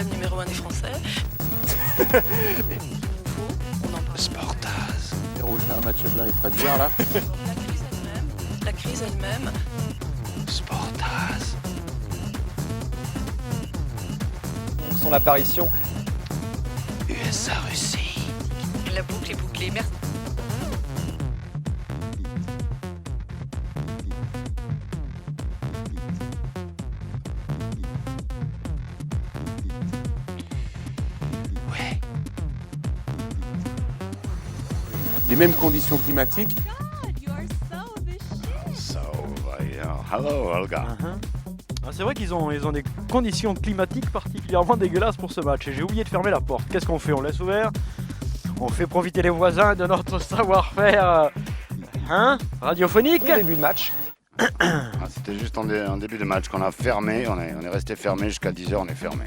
club numéro 1 des Français. On en parle. Sportaz. Les rouges là, Mathieu Blanc et Fred Bière là. La crise elle-même. Sportaz. Donc son apparition. USA-Russie. La boucle est bouclée. Merci. Ouais. Les mêmes conditions climatiques. So, hello, Olga. Ah, c'est vrai qu'ils ont des conditions climatiques particulièrement dégueulasses pour ce match. Et j'ai oublié de fermer la porte. Qu'est-ce qu'on fait? On laisse ouvert? On fait profiter les voisins de notre savoir-faire radiophonique? Au début de match. C'était juste en début de match qu'on a fermé. On est resté fermé jusqu'à 10h, on est fermé.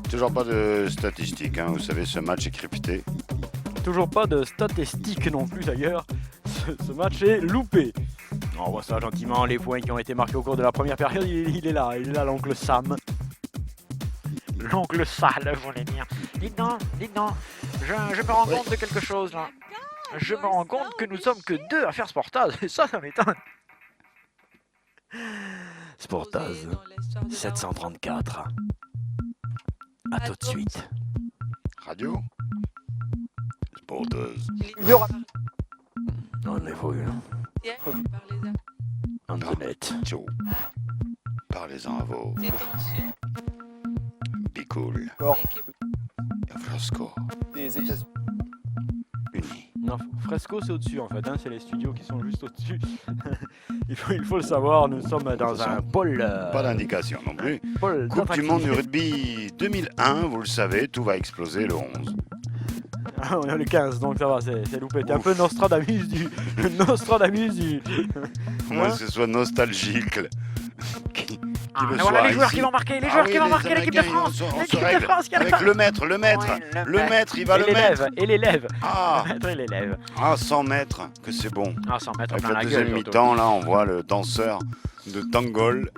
Toujours pas de statistiques, vous savez, ce match est crypté. Toujours pas de statistiques non plus d'ailleurs. Ce match est loupé. On voit ça gentiment, les points qui ont été marqués au cours de la première période, il est là l'oncle Sam. L'oncle sale, vous voulez dire. Dites donc, je me rends compte de quelque chose là. Je me rends compte que nous sommes que deux à faire Sportaz, et ça m'étonne. Sportaz 734. A tout de suite. Radio Sportaz. On évolue. Internet. Ciao. Parlez-en à vos. Be cool. Fresco. Des États-Unis. Unis. Non, Fresco c'est au-dessus en fait, c'est les studios qui sont juste au-dessus. il faut le savoir, nous sommes dans un pôle... Pas d'indication non plus. Pôle Coupe du monde du d'attractivité. rugby 2001, vous le savez, tout va exploser le 11. Ah, on est le 15, donc ça va, c'est loupé. T'es un peu Nostradamus du... Nostradamus du... Moi, que ce soit nostalgique. Qui le voilà soit les joueurs ici. qui vont marquer, l'équipe de France. On se L'équipe de règle France qui a avec le maître, Ouais, le maître, il va et le mettre. l'élève, et l'élève. Ah, Le maître et l'élève. 100 mètres, que c'est bon. Ah, sans mettre Avec plein la la deuxième gueule. mi-temps, là, on voit le danseur de Tangol.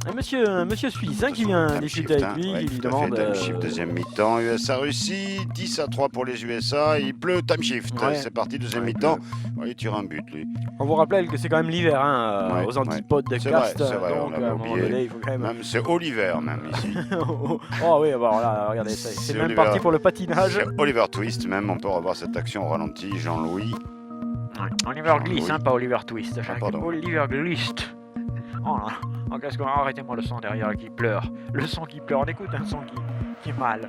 Et monsieur Suisse qui vient discuter avec lui, il lui demande... Time shift, deuxième mi-temps, USA-Russie, 10-3 pour les USA, il pleut, time shift. Ouais. C'est parti, deuxième mi-temps. Ouais, il tire un but, lui. On vous rappelle que c'est quand même l'hiver, Ouais, aux antipodes de C'est Cast. vrai, on donc l'avait à un moment oublié. donné, il faut quand même... Même, c'est Oliver, même, ici. Oh oui, bon, là, regardez, c'est C'est même Oliver. parti pour le patinage. C'est Oliver Twist, même, on peut revoir cette action au ralenti, Jean-Louis. Oliver Glisse, pas Oliver Twist. pardon. Oliver Glisse. Oh là, oh, qu'est-ce qu'on... Arrêtez-moi le son derrière qui pleure. Le son qui pleure, on écoute un son qui est mal.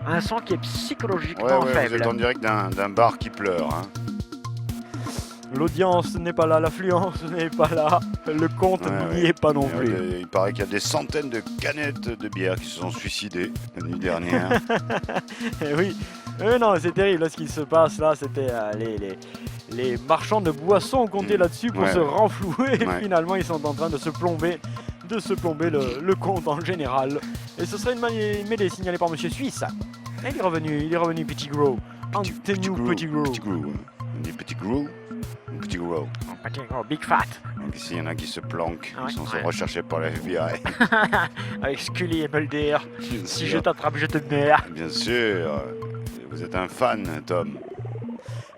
Un son qui est psychologiquement Vous faible. êtes en direct d'un bar qui pleure. L'audience n'est pas là, l'affluence n'est pas là, le compte n'y est pas non plus. Il paraît qu'il y a des centaines de canettes de bière qui se sont suicidées la nuit dernière. Et oui, non, c'est terrible là, ce qui se passe là, c'était les marchands de boissons comptaient là-dessus pour se renflouer et finalement ils sont en train de se plomber le compte en général. Et ce serait une mêlée signalée par Monsieur Suisse. Et il est revenu Petit Gros. Anthony Petit Gros. Petit Gros. On dit Petit Gros ou Petit Gros. Petit Gros, Big Fat. Donc ici, il y en a qui se planquent, Ouais, ils sont ouais. recherchés par la FBI. Avec Scully et Mulder. Bien Si sûr. je t'attrape, je te meurs. Bien sûr. Vous êtes un fan, Tom.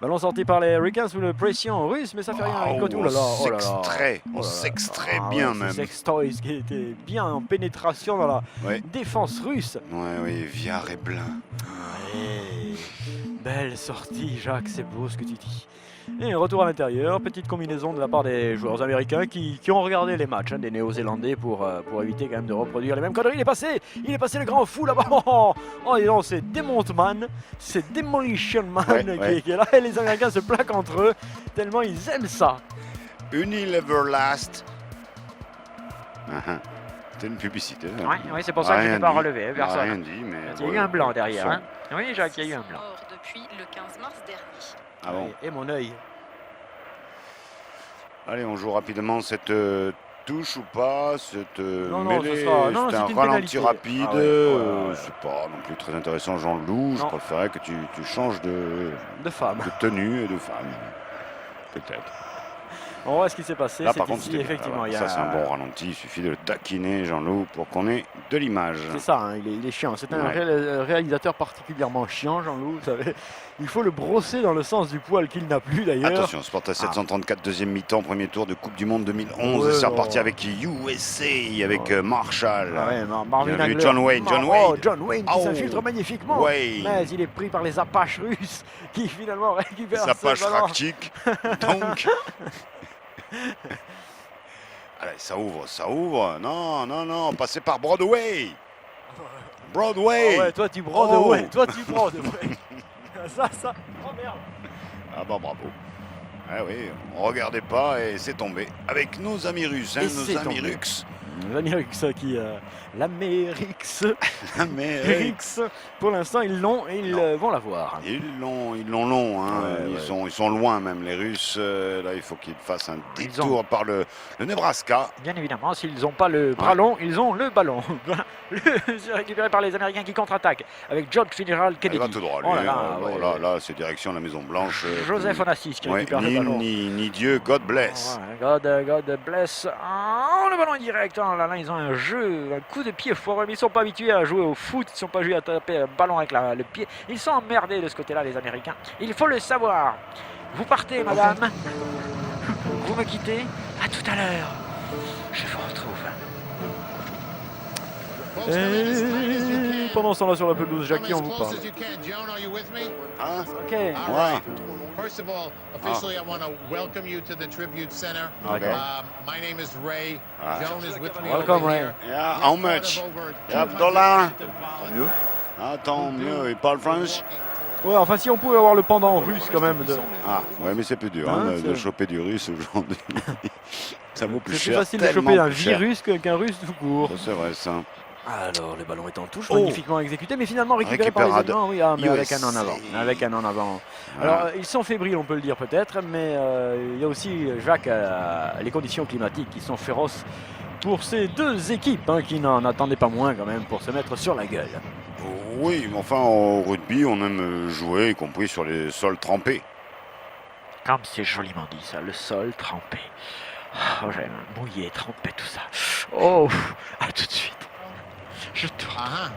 Ballon sorti par les Hurricanes sous la pression russe, mais ça fait rien. Écoute, on s'extrait, on s'extrait bien même. Sextoys qui était bien en pénétration dans la Ouais. défense russe. Oui, Viard et Blin. Belle sortie, Jacques, c'est beau ce que tu dis. Et retour à l'intérieur, petite combinaison de la part des joueurs américains qui ont regardé les matchs des Néo-Zélandais pour éviter quand même de reproduire les mêmes conneries. Il est passé le grand fou là-bas. Oh, et non, c'est Demontman, c'est Demolition Man qui est là et les Américains se plaquent entre eux tellement ils aiment ça. Unilever Last. C'était une publicité. Oui, c'est pour ça que je ne l'ai pas relevé. Personne. Rien dit, mais Il y a eu un blanc derrière. Oui, Jacques, il y a eu un blanc. Depuis le 15 mars dernier. Ah bon. Et mon œil. Allez, on joue rapidement cette touche ou pas, cette mêlée. C'est un une ralenti pénalité. rapide. Ah ouais. C'est pas non plus très intéressant, Jean-Loup. Je préférais que tu changes de femme. De tenue et de femme. Peut-être. On voit ce qui s'est passé. Là, C'est par contre, ici, c'était effectivement. bien. Il y a... Ça, c'est un bon ralenti. Il suffit de le taquiner, Jean-Loup, pour qu'on ait de l'image. C'est ça, hein, il est chiant. C'est un Ouais. réalisateur particulièrement chiant, Jean-Loup. Vous savez. Il faut le brosser dans le sens du poil qu'il n'a plus d'ailleurs. Attention, Sport à 734, deuxième mi-temps, premier tour de Coupe du Monde 2011. Ouais, c'est non. reparti avec USA, avec Marshall. Ah ouais, Marvin Bien vu, Hagler. John Wayne, John Oh, Wayne. John Wayne qui Oh. s'infiltre magnifiquement. Wayne. Mais il est pris par les Apaches russes qui finalement récupèrent Sa ce page ballon. fractique. Donc. Allez, ça ouvre. Non, passez par Broadway. Broadway. Ah ouais, toi tu Broadway, Oh. toi tu Broadway. ça, oh merde. Ah bah bravo. Ah oui, on regardait pas et c'est tombé. Avec nos amis russes, hein, Et nos c'est amis tombé. russes. L'Amérique qui... L'Amérique. Amérique. Pour l'instant, ils l'ont et ils vont l'avoir. Ils l'ont long, hein. Ouais, Ils sont loin même les Russes. Là, il faut qu'ils fassent un Ils détour par le Nebraska. Bien évidemment, s'ils n'ont pas le bras long, ils ont le ballon. C'est récupéré par les Américains qui contre-attaquent avec George Fitzgerald Il Kennedy. va tout droit. Lui, Oh là là, hein. ouais. Là, c'est direction la Maison Blanche. Joseph Onassis qui Ouais, récupère le ballon. ni Dieu, God bless. Ouais, God bless. Oh, le ballon est direct. Oh là là, ils ont un jeu, un coup de pied foireux. Mais ils ne sont pas habitués à jouer au foot. Ils ne sont pas habitués à taper un ballon avec le pied. Ils sont emmerdés de ce côté-là, les Américains. Il faut le savoir. Vous partez, madame. Vous me quittez. À tout à l'heure. Je vous retrouve. Et pendant ce temps-là sur la pelouse, Jackie, on vous parle. Hein? Ok. Ouais. First of all, officially, I want to welcome you to the Tribute Center. Okay. My name is Ray. Ah. Joan is with me Welcome, over Ray. here. Yeah, how much? $12. Ah, tant mieux. Il parle français? Ouais, enfin, si on pouvait avoir le pendant russe quand même. Ah, ouais, mais c'est plus dur Hein, de c'est- choper du russe aujourd'hui. Ça vaut plus C'est plus cher. facile de tellement choper un plus cher. virus qu'un russe tout court. C'est vrai, ça. Alors, le ballon est en touche, Oh. magnifiquement exécuté, mais finalement récupéré par les Récupérade. Allemands. Oui, mais avec un en USA. avant. Avec un en avant. Voilà. Alors, ils sont fébriles, on peut le dire peut-être, mais il y a aussi, Jacques, les conditions climatiques qui sont féroces pour ces deux équipes hein, qui n'en attendaient pas moins quand même pour se mettre sur la gueule. Oui, mais enfin, au rugby, on aime jouer, y compris sur les sols trempés. Comme c'est joliment dit ça, le sol trempé. Oh, j'aime mouillé, trempé, tout ça. Oh, à tout de suite. Je te...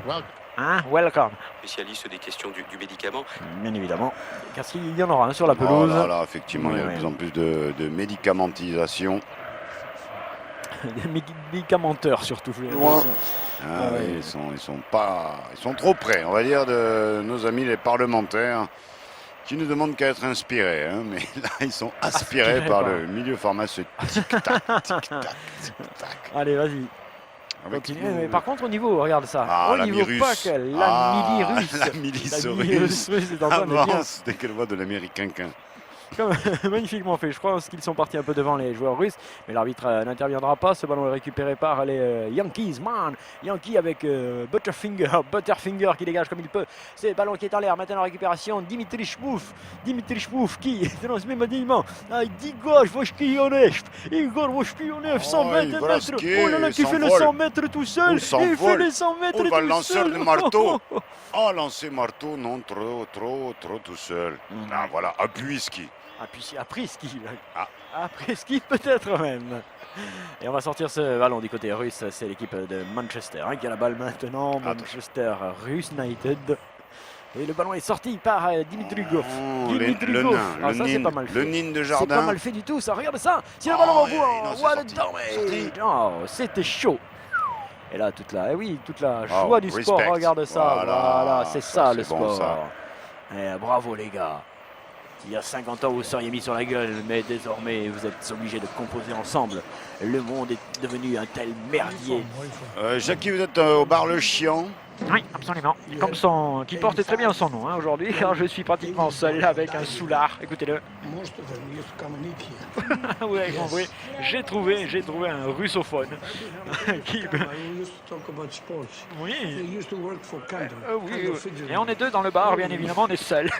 Well, Hein, welcome. Spécialiste des questions du médicament. Bien évidemment, car il y en aura un sur la Oh pelouse. là là, effectivement, il y a de Ouais, plus en plus de médicamentisation. Des médicamenteurs surtout. j'ai Ouais. l'impression. Ah, Ouais. oui, ils sont trop près, on va dire, de nos amis les parlementaires qui ne demandent qu'à être inspirés. Hein, mais là, ils sont aspirés Aspirés par par- le milieu pharmaceutique. Tic-tac, tic-tac, tic-tac. Allez, vas-y. Avec Continue. nous- Mais par contre, au niveau, regarde ça. Ah, au la niveau mi-russe. pas que la Ah, mili-russe. la milice La russe milice russe est en train de bien. avance dès qu'elle voit de l'américain. Comme, magnifiquement fait. Je crois qu'ils sont partis un peu devant les joueurs russes, mais l'arbitre n'interviendra pas. Ce ballon est récupéré par les Yankees. Man, Yankee avec Butterfinger qui dégage comme il peut. C'est le ballon qui est en l'air. Maintenant en récupération, Dimitri Shmouf qui dans ce même alignement. Igor Voshkionev. 100 Oh, mètres. voilà ce qui est, Oh là là, qui fait le s'envole. 100 mètres tout seul. Il s'envole. Il fait les 100 mètres Oh, tout va le lanceur seul. de marteau. Oh, lancer marteau, non, trop tout seul. Mhm. Ah, voilà, appuie ski. Après ski. Ah. Après ski peut-être même. Et on va sortir ce ballon du côté russe. C'est l'équipe de Manchester qui a la balle maintenant. Manchester Russe United. Et le ballon est sorti par Dimitri Goff. Oh, Dimitri le Goff. nain, Ah, ça, c'est le pas mal le fait. nid de C'est pas jardin. mal fait du tout ça. Regarde ça. Si le ballon va au bout. non, c'est What a sorti. damage. Oh, c'était chaud. Et là, toute la Oh, joie du sport. respect. Regarde ça. Voilà, c'est ça le c'est bon, sport. ça. Eh, bravo les gars. Il y a 50 ans, vous seriez mis sur la gueule, mais désormais, vous êtes obligés de composer ensemble. Le monde est devenu un tel merdier. Jackie, vous êtes au bar Le Chiant. Oui, absolument. Qui porte très bien son nom hein, aujourd'hui, car je suis pratiquement seul avec un soulard. Écoutez-le. Vous avez compris. J'ai trouvé un russophone. qui... Oui. Oui. Et on est deux dans le bar, bien évidemment, on est seuls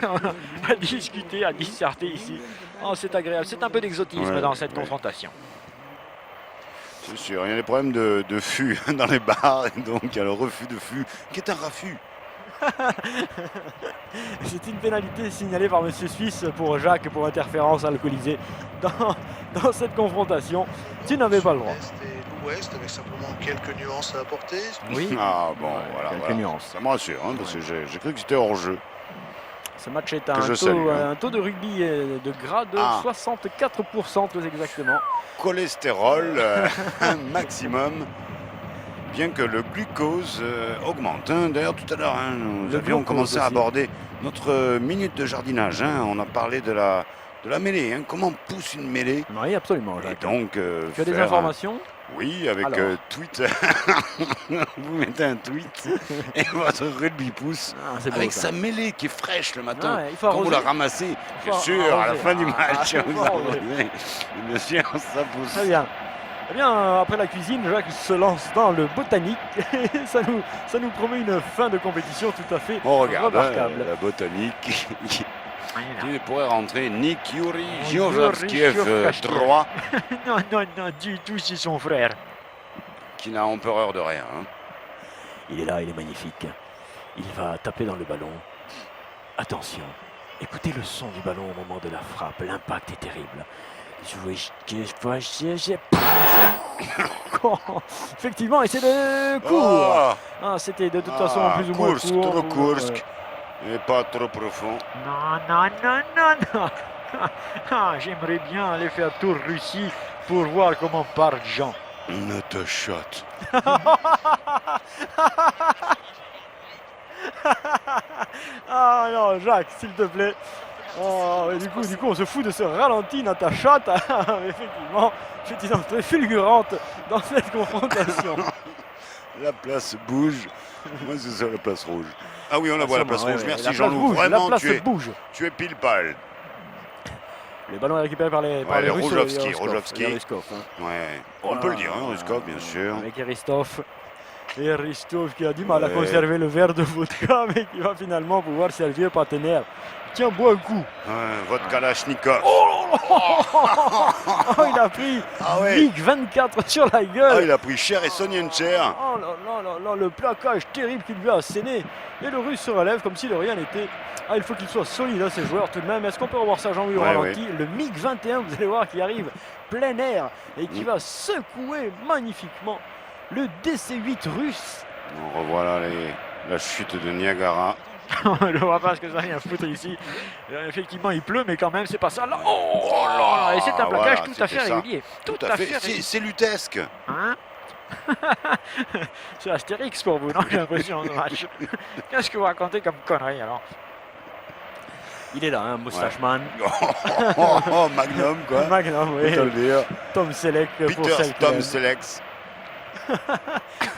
à discuter, à disserter ici. Oh, c'est agréable, c'est un peu d'exotisme Ouais, dans cette ouais. confrontation. C'est sûr, il y a des problèmes de fût dans les bars, et donc il y a le refus de fût, qui est un raffut. C'est une pénalité signalée par Monsieur Suisse pour Jacques pour interférence alcoolisée dans cette confrontation. Tu n'avais pas le droit. L'Est et l'Ouest avec simplement quelques nuances à apporter. Oui. Ah bon, Ouais, voilà. quelques voilà. nuances. Ça me rassure, hein, parce que j'ai cru que c'était hors jeu. Ce match est Que je salue, hein. un taux de rugby de grade de Ah. 64% très exactement. Cholestérol, un maximum. Bien que le glucose augmente. Hein. D'ailleurs, tout à l'heure, hein, nous Le avions glucose commencé à aussi. aborder notre minute de jardinage. Hein. On a parlé de la mêlée. Hein. Comment pousse une mêlée? Oui, absolument. Et Jacques. donc, Tu as des faire un- informations? Oui, avec Alors. tweet. Vous mettez un tweet et votre rugby pousse. Ah, c'est beau, Avec ça. sa mêlée qui est fraîche le matin. Ouais, il faut Quand vous arroser. la ramassez, Il bien faut sûr, à la arroser. fin du Ah, match, il vous faut arroser. arrosez. Bien sûr, ça pousse. Très bien. Eh bien, après la cuisine, Jacques se lance dans le botanique. ça nous promet une fin de compétition tout à fait On regarde hein, remarquable. la botanique. Voilà. Il pourrait rentrer Nick Yuri Yuri Georgiev Georgiev. droit, Non, non, non, du tout, c'est son frère. qui n'a empereur de rien. Hein. Il est là, il est magnifique. Il va taper dans le ballon. Attention, écoutez le son du ballon au moment de la frappe. L'impact est terrible. Effectivement, et c'est de court. Oh, Ah, c'était de toute façon plus ou moins Kursk, court. trop Kursk, et pas trop profond. Non, non, non, non, non. Ah, j'aimerais bien aller faire tour Russie pour voir comment parle Jean. Not a shot. Ah non, Jacques, s'il te plaît. Oh, et du coup, on se fout de ce ralenti, Natacha. Effectivement, c'est une entrée fulgurante dans cette confrontation. La place bouge. Moi, c'est sur la place rouge. Ah oui, on la voit, la place Ouais, rouge. ouais, Merci la place Jean-Loup. bouge, Vraiment, la place bouge. tu es pile pâle. Le ballon est récupéré par les, Ouais, les Russes, Rojovski, et Rojovski. Riskov, hein. Ouais. On peut le dire, hein, Ruskov, bien sûr. Avec Ristov. Et Ristov qui a du mal à Ouais. conserver le verre de vodka, mais qui va finalement pouvoir servir partenaire. Tiens, bois un coup. Ouais, votre Kalachnikov. Oh, il a pris Ah ouais. Big 24 sur la gueule. Ah, il a pris cher et Soniencher. Oh là là là là, le plaquage terrible qu'il lui a asséné. Et le Russe se relève comme si de rien n'était. Ah, il faut qu'il soit solide, hein, ces joueurs tout de même. Est-ce qu'on peut revoir ça, Jean-Louis, au Ouais, ralenti? Le MiG 21, vous allez voir, qui arrive plein air et qui Mm. va secouer magnifiquement le DC-8 russe. On revoit là la chute de Niagara. Je ne vois pas ce que ça vient foutre ici. Effectivement, il pleut, mais quand même, c'est pas ça. Là. Oh là là, et c'est un Voilà, plaquage tout à fait c'était ça. régulier. Tout à fait. C'est lutesque. Hein? C'est Astérix pour vous, non? J'ai l'impression de match. Qu'est-ce que vous racontez comme connerie alors? Il est là, hein, Moustacheman. Oh, Magnum, quoi. Magnum, oui. Faut te le dire. Tom Selleck pour Peter celle qui Tom aime. Selex.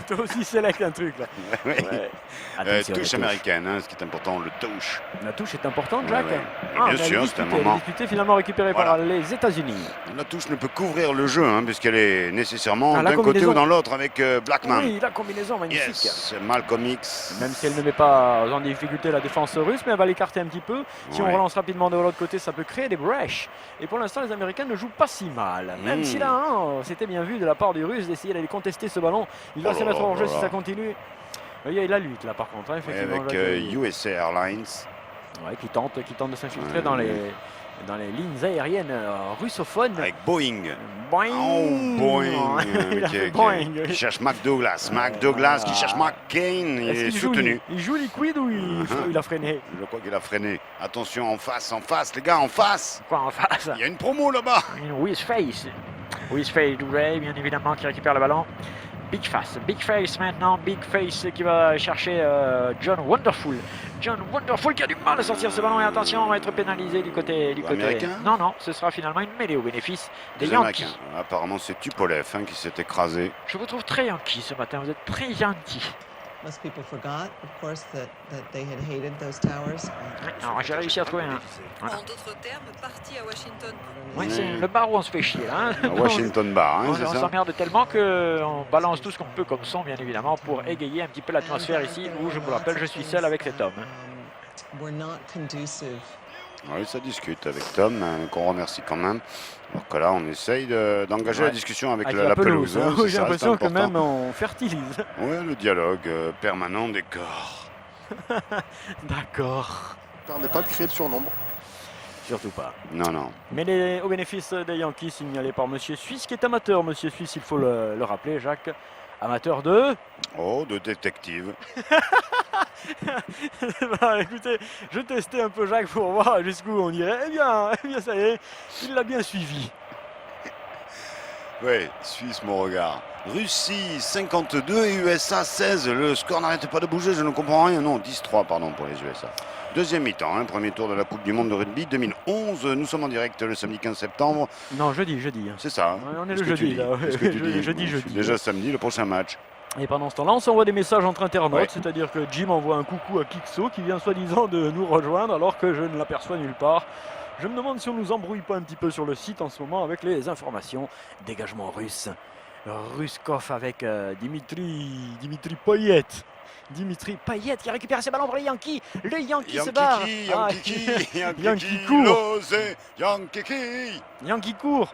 Toi aussi Selleck un truc là. Ouais. Ouais. Attention, Touche la américaine, hein, ce qui est important, le touche. La touche est importante, Ouais, Jacques. ouais. Ah, Bien mais sûr, elle est c'est un disputée, moment. elle est disputée, finalement récupérée par Voilà. les États-Unis. La touche ne peut couvrir le jeu, hein, puisqu'elle est nécessairement Ah, la d'un côté combinaison. ou dans l'autre avec Blackman. Oui, la combinaison magnifique. Yes, Malcolm X. Même si elle ne met pas en difficulté la défense russe, mais elle va l'écarter un petit peu. Si on Ouais. relance rapidement de l'autre côté, ça peut créer des brèches. Et pour l'instant, les Américains ne jouent pas si mal. Même Mm. si là, hein, c'était bien vu de la part du Russe d'essayer d'aller contester ce ballon. Il va Oh se là mettre là hors jeu là si là. ça continue. Il y a la lutte là par contre, hein, Ouais, effectivement. avec Jacques, USA Airlines. ouais, qui tente de s'infiltrer Ouais, dans ouais. les lignes aériennes russophones. Avec Boeing. Boing. Oh, Boeing. Il a qui, fait qui- boing. qui cherche Douglas. Douglas qui cherche McCain. Il Est-ce est qu'il joue, soutenu. il joue liquide ou il a freiné? Je crois qu'il a freiné. Attention, en face, les gars, en face. Quoi en face? Il y a une promo là-bas. Une Wizface. Wizface Douray, bien évidemment, qui récupère le ballon. Big Face maintenant, Big Face qui va chercher John Wonderful. John Wonderful qui a du mal à sortir ce ballon et attention, on va être pénalisé du côté. Américain? Non, ce sera finalement une mêlée au bénéfice des Les Yankees. Américains. Apparemment, c'est Tupolev hein, qui s'est écrasé. Je vous trouve très Yankee ce matin, vous êtes très gentil. Most people forgot, of course, that they had hated those towers. Alors j'ai réussi à trouver un. En d'autres termes, parti à Washington. Ouais, Oui. c'est le bar où on se fait chier là. hein. À Washington Bar, hein, c'est On ça. s'emmerde tellement qu'on balance tout ce qu'on peut comme son, bien évidemment, pour égayer un petit peu l'atmosphère ici, où je vous rappelle, je suis seul avec cet homme. Were not conducive. Oui, ça discute avec Tom, qu'on remercie quand même. Alors que là, on essaye d'engager Ouais. la discussion avec Avec la pelouse. hein, hein. c'est J'ai ça, l'impression c'est que important. même on fertilise. Ouais, le dialogue permanent des corps. D'accord. Ne permet pas de créer de surnombre. Surtout pas. Non. Mais au bénéfice des Yankees, signalé par Monsieur Suisse, qui est amateur. Monsieur Suisse, il faut le rappeler, Jacques. Amateur de... Oh, de détective. Bah, écoutez, je testais un peu Jacques pour voir jusqu'où on irait. Eh bien, ça y est, il l'a bien suivi. Oui, Suisse, mon regard. Russie 52 et USA 16. Le score n'arrête pas de bouger, je ne comprends rien. Non, 10-3, pardon, pour les USA. Deuxième mi-temps, hein, premier tour de la Coupe du Monde de rugby 2011. Nous sommes en direct le samedi 15 septembre. Non, jeudi. Hein. C'est ça. Ouais, on est Qu'est-ce le que tu jeudi, dis là. Qu'est-ce que tu dis Jeudi. Déjà samedi, le prochain match. Et pendant ce temps-là, on s'envoie des messages entre internautes, Ouais. c'est-à-dire que Jim envoie un coucou à Kikso qui vient soi-disant de nous rejoindre alors que je ne l'aperçois nulle part. Je me demande si on nous embrouille pas un petit peu sur le site en ce moment avec les informations. Dégagement russe. Ruskov avec Dimitri Payet. Dimitri Payet qui a récupéré ses ballons pour les Yankees. Le Yankee se bat. Yankee court. Yankee court.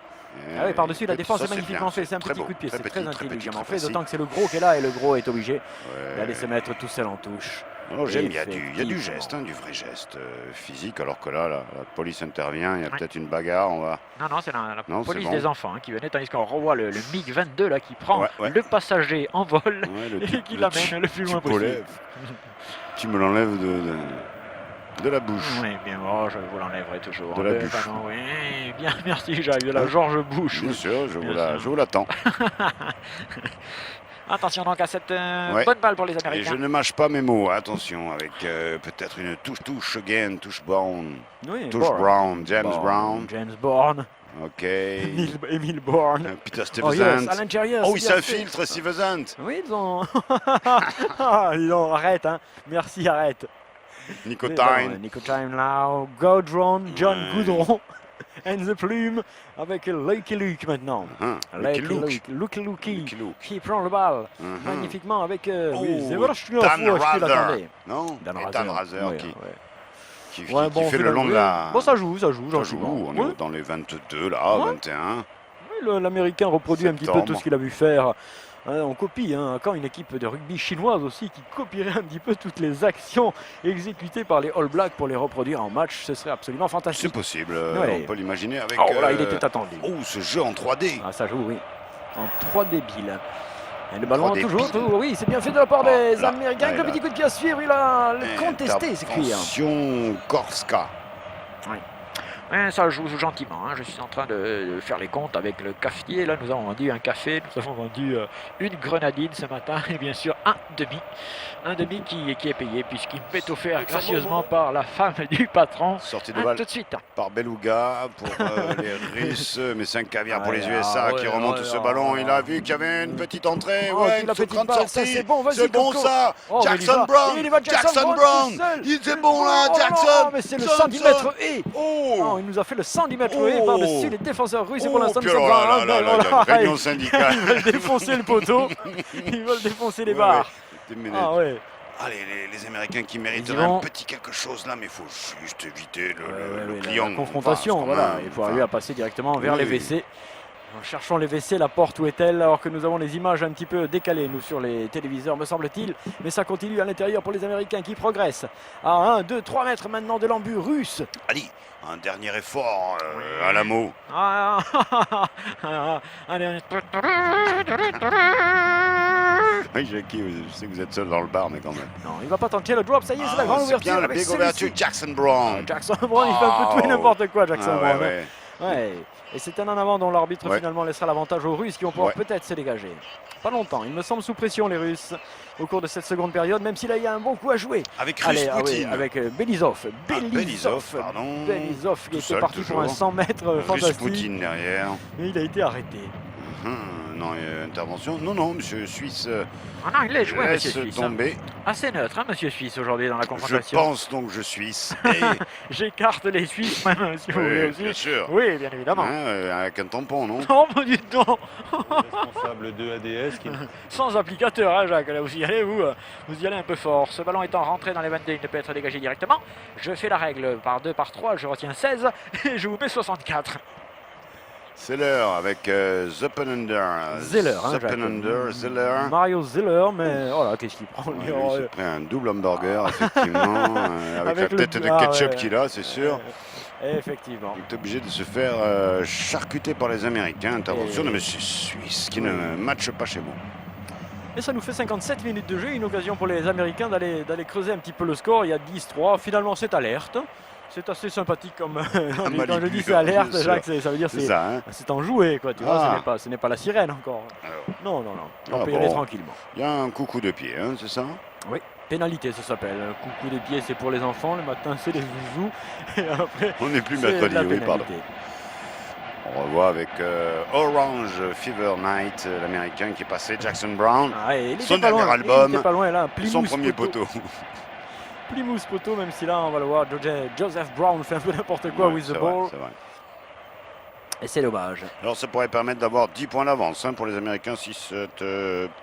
Ah oui, par-dessus la défense est magnifiquement fait, c'est un petit coup de pied, c'est très intelligemment fait, d'autant que c'est le gros qui est là et le gros est obligé d'aller se mettre tout seul en touche. Oh, j'aime, il y a du geste, hein, du vrai geste physique, alors que là, la police intervient, il y a peut-être une bagarre, on va... Non, c'est la Non, police c'est bon. des enfants qui venait, tandis qu'on revoit le MiG-22 là qui prend Ouais. le passager en vol Ouais, et qui l'amène le plus loin possible. Tu me l'enlèves de la bouche. Oui, bien, je vous l'enlèverai toujours. De la bouche. Pardon, oui, bien, merci Jacques, de la Georges Bouche. Bien sûr, je Bien vous l'attends. Attention donc à cette bonne balle pour les Et Américains. je ne mâche pas mes mots, attention, avec peut-être une touche again, touche Brown. Oui, Touche Brown, James Brown. James Bourne. Ok. Emile Bourne. Peter Oh yes, Stuyvesant. à l'intérieur. Oh, c'est il bien fait. s'infiltre, Stuyvesant. Oui, ils ont... Ils ont... Arrête, hein. Merci, arrête. Nicotine. Nicotine now. Godron, John Ouais. Goudron. And the Plume avec Lucky Luke maintenant. Lucky Luke. Lucky Lucky Luke. qui prend le ball magnifiquement avec Zevrashnikov, Dan où est-ce qu'il Rather. attendait. Non, Dan et Dan Rather Oui, qui ouais. qui Ouais, bon, fait le long de la... Bon, ça joue, Ça gentiment. joue, on Ouais. est dans les 22 là, Ouais. 21. Oui, l'Américain reproduit un petit peu Septembre. tout ce qu'il a vu faire. On copie, quand une équipe de rugby chinoise aussi qui copierait un petit peu toutes les actions exécutées par les All Blacks pour les reproduire en match, ce serait absolument C'est fantastique. possible, Ouais. on peut l'imaginer avec... Oh là, il était attendu. Oh, ce jeu en 3D. Ah, ça joue, oui. En 3 débiles. Et le ballon 3D toujours, pile. oui, c'est bien fait de la part des là, Américains. Avec là, le là. petit coup de pied à suivre, il a le contesté, c'est cuir. Attention, Korska. Ça joue gentiment, je suis en train de faire les comptes avec le cafetier. Là, nous avons vendu un café, nous avons vendu une grenadine ce matin et bien sûr un demi qui est payé puisqu'il m'est offert gracieusement par la femme du patron. Sortie de Tout balle de suite. par Beluga pour les Russes, mais 5 caviar pour les Ah, USA ouais, qui remontent ouais, ce ouais, ballon. ouais. Il a vu qu'il y avait une petite entrée, Oh, ouais, puis la une petite grande balle, ça, sortie. c'est bon, vas-y, C'est bon Coco. ça. Oh, mais il y Jackson va. Brown. Il y va, Jackson Brown Brown. tout seul. Il était bon là, Oh, Jackson. non, mais c'est le 110 Johnson. mètres et Oh. il nous a fait le 110 mètres Oh. et par-dessus les défenseurs russes. Et pour l'instant, nous puis sommes alors, dans là, il y a une réunion syndicale. Ils veulent défoncer le poteau. Ils veulent défoncer les Ouais, barres. ouais. Des minutes. Ah ouais. Allez, les Américains qui mériteraient vont. un petit quelque chose là, mais il faut juste éviter le Ouais, client. la confrontation, Enfin, voilà. quand Il faut même, arriver à passer directement vers oui. les WC. Cherchons les WC, la porte où est-elle, alors que nous avons les images un petit peu décalées, nous, sur les téléviseurs, me semble-t-il. Mais ça continue à l'intérieur pour les Américains qui progressent. À 1, 2, 3 mètres maintenant de l'embut russe. Allez, un dernier effort à la mot. Ah, allez, Oui, Jackie, je sais que vous êtes seul dans le bar, mais quand même. non, il va pas tenter le drop, ça y est, c'est la grande c'est ouverture. bien, la avec big celui-ci. ouverture, Jackson Brown. Jackson Brown, il fait un peu tout et n'importe quoi, Jackson Ah, ouais, Brown. ouais. Ouais. Et c'est un en avant dont l'arbitre Ouais. finalement laissera l'avantage aux Russes qui vont pouvoir Ouais. peut-être se dégager. Pas longtemps, il me semble sous pression les Russes au cours de cette seconde période, même s'il y a un bon coup à jouer. Avec Allez, Rasputin. avec Belisov. Belisov, pardon. Belisov qui Tout était seul, parti pour un toujours. 100 mètres fantastique. Rasputin derrière. Et il a été arrêté. Non, intervention. Non, monsieur Suisse Ah non, il l'a joué, laisse monsieur Suisse. tomber. Assez neutre, monsieur Suisse, aujourd'hui dans la Je confrontation. pense donc je Suisse. Et... J'écarte les Suisses, même, si vous voulez oui, aussi. bien sûr. Oui, bien évidemment. Hein, avec un tampon, non? Non, pas du tout. Responsable de ADS qui Sans applicateur, hein, Jacques, là vous y allez, vous y allez un peu fort. Ce ballon étant rentré dans les 22, il ne peut être dégagé directement. Je fais la règle par 2, par 3, je retiens 16 et je vous mets 64. Zeller avec Zuppenander. Zeller, hein, Jacques. Zuppenander, Zeller. Mario Zeller, mais oh là, qu'est-ce qu'il prend lui, Ouais, oh, lui, il s'est pris un double hamburger, effectivement, avec la Avec le- tête de ah, ketchup ouais. qu'il a, c'est sûr. Effectivement. Il est obligé de se faire charcuter par les Américains. Intervention de M. Suisse qui ne matche pas chez moi. Et ça nous fait 57 minutes de jeu, une occasion pour les Américains d'aller creuser un petit peu le score. Il y a 10-3, finalement c'est alerte. C'est assez sympathique comme quand je dis c'est alerte, bien Jacques, sûr. ça veut dire C'est ça, hein. c'est enjoué quoi, tu Ah. vois, ce n'est pas la sirène encore. Alors, Non, on Ah peut y aller bon. tranquillement. il y a un coucou de pied, hein, c'est ça? Oui, pénalité ça s'appelle. Coucou des pieds c'est pour les enfants, le matin c'est les zouzous. Et après, On n'est plus c'est mercredi, la oui, pardon. pénalité. On revoit avec Orange Fever Night, l'américain qui est passé, Jackson Brown. Ah, et il Son était pas loin, dernier il album, était pas loin là, son Plymouth premier poteau. Plymouth poteau, même si là on va le voir, Joseph Brown fait un peu n'importe quoi Ouais, with the c'est ball. vrai, c'est vrai. Et c'est dommage. Alors ça pourrait permettre d'avoir 10 points d'avance hein, pour les Américains si cette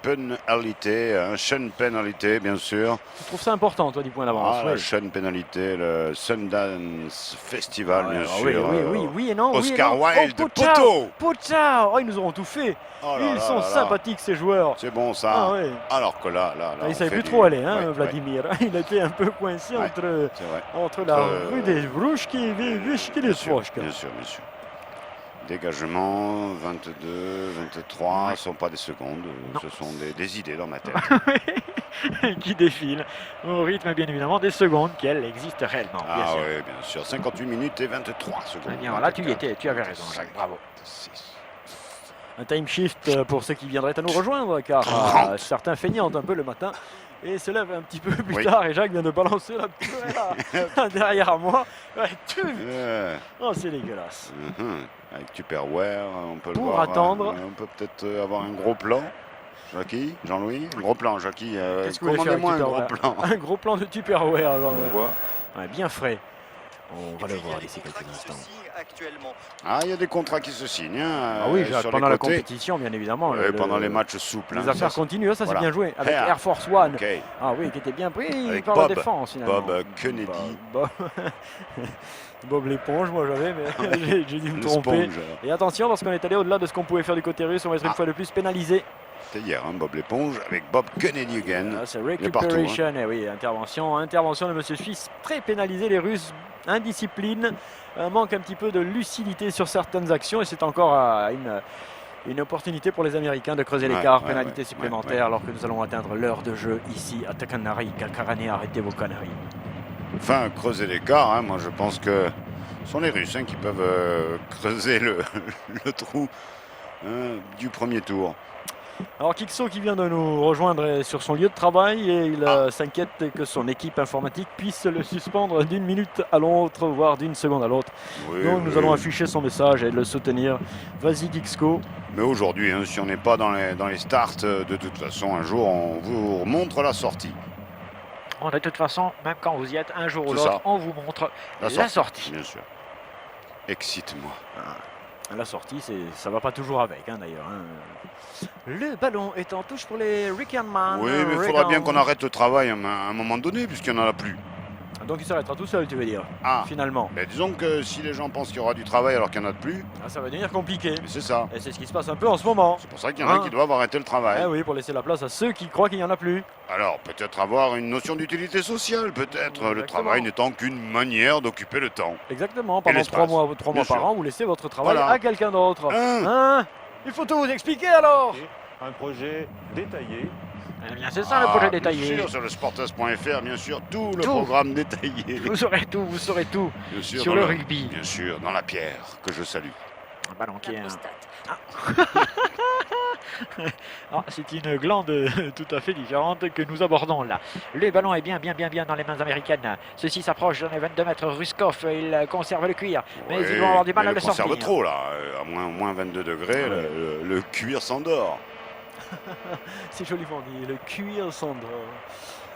pénalité, un Sean pénalité bien sûr. Tu trouves ça important toi, 10 points d'avance? Ah, la Oui. Sean pénalité, le Ah Sundance Festival bien ouais, sûr. oui et non. Oscar oui et non. Wilde, Pochao, poteau. Pochao. Oh, ils nous auront tout fait. Oh là Ils là sont là là. sympathiques ces joueurs. C'est bon ça. Ah, ouais. Alors que là Il on ne savait fait plus du- trop aller, hein, Ouais, Vladimir. Il était un peu coincé Ouais. entre, c'est vrai. entre la Entre, rue des Vrouchki et des Vishki des Bien sûr, Srochka. bien sûr, bien sûr. Dégagement, 22, 23, ce ne sont pas des secondes, Non. ce sont des idées dans ma tête. Qui défile au rythme bien évidemment des secondes qu'elles existent réellement. bien Ah sûr. oui, bien sûr. 58 minutes et 23 secondes. Eh bien, là, tu y étais, tu avais raison, Jacques, bravo. Un time shift pour ceux qui viendraient à nous rejoindre, car 30. certains feignantent un peu le matin et se lèvent un petit peu plus Oui. tard. Et Jacques vient de balancer la purée là, derrière moi. Ouais, oh, c'est dégueulasse. Avec Tupperware, on peut le Pour voir. attendre. On peut peut-être avoir un gros plan. Jackie, Jean-Louis, un gros plan, Jackie. Qu'est-ce que vous voulez faire avec Commandez-moi un gros Tupperware? plan. Un gros plan de Tupperware, alors, On voit. ouais, bien frais. On va le voir d'ici quelques instants. Ah, il y a des contrats qui se signent. Hein, Ah oui, sur Jacques, les pendant la côtés. compétition, bien évidemment. Pendant les matchs souples. Les hein, affaires ça, continuent, ça voilà. c'est bien joué. Avec Air. Air Force One. Ok. Ah oui, qui était bien pris Avec par Bob. la défense finalement. Bob Kennedy. Bob, Bob l'éponge, moi j'avais, mais j'ai dû me Le tromper. sponge. Et attention, parce qu'on est allé au-delà de ce qu'on pouvait faire du côté russe, on va être une fois de plus pénalisé. C'était hier, hein, Bob l'éponge avec Bob Kennedy again. Ah, c'est Il est partout, hein. recuperation, et oui, intervention de Monsieur Suisse, très pénalisé les Russes, indiscipline, manque un petit peu de lucidité sur certaines actions, et c'est encore une opportunité pour les Américains de creuser l'écart, pénalité supplémentaire, alors que nous allons atteindre l'heure de jeu ici à Takanari, Kakarane, arrêtez vos conneries. Enfin, creuser l'écart, hein, moi je pense que ce sont les Russes hein, qui peuvent creuser le trou hein, du premier tour. Alors Kikso qui vient de nous rejoindre sur son lieu de travail et il s'inquiète que son équipe informatique puisse le suspendre d'une minute à l'autre, voire d'une seconde à l'autre. Oui, Donc nous allons afficher son message et le soutenir. Vas-y Kikso. Mais aujourd'hui, hein, si on n'est pas dans les starts, de toute façon, un jour, on vous montre la sortie. De toute façon, même quand vous y êtes, un jour ou C'est l'autre, ça. on vous montre La la sortie. Bien sûr. Excite-moi. La sortie, ça va pas toujours avec, hein, d'ailleurs. hein. Le ballon est en touche pour les Rickenman. Oui, mais il faudra bien qu'on arrête le travail à un moment donné, puisqu'il n'y en a plus. Donc il s'arrêtera tout seul, tu veux dire, Ah, finalement. mais disons que si les gens pensent qu'il y aura du travail alors qu'il n'y en a de plus, Ça va devenir compliqué. c'est ça. Et c'est ce qui se passe un peu en ce moment. C'est pour ça qu'il y en a qui doivent arrêter le travail. Eh oui, pour laisser la place à ceux qui croient qu'il n'y en a plus. Alors, peut-être avoir une notion d'utilité sociale, peut-être. Le Exactement. travail n'étant qu'une manière d'occuper le temps. Exactement, pendant l'espace, 3 mois, bien par sûr. an, vous laissez votre travail Voilà. à quelqu'un d'autre. Hein Il faut tout vous expliquer alors. Un projet détaillé. Eh bien, c'est ça le projet Bien détaillé. sûr, sur le sportest.fr, bien sûr, tout le Tout. programme détaillé. Vous saurez tout, vous saurez tout Bien sûr, sur dans le la- rugby. Bien sûr, dans la pierre, que je salue. Un ballon qui est c'est une glande tout à fait différente que nous abordons là. Le ballon est bien dans les mains américaines. Ceci s'approche dans les 22 mètres. Ruskov, il conserve le cuir, mais Ouais, ils vont avoir du mal mais à le conserve sortir. trop là, à moins 22 degrés, le cuir s'endort. C'est joliment dit, le cuir s'endort.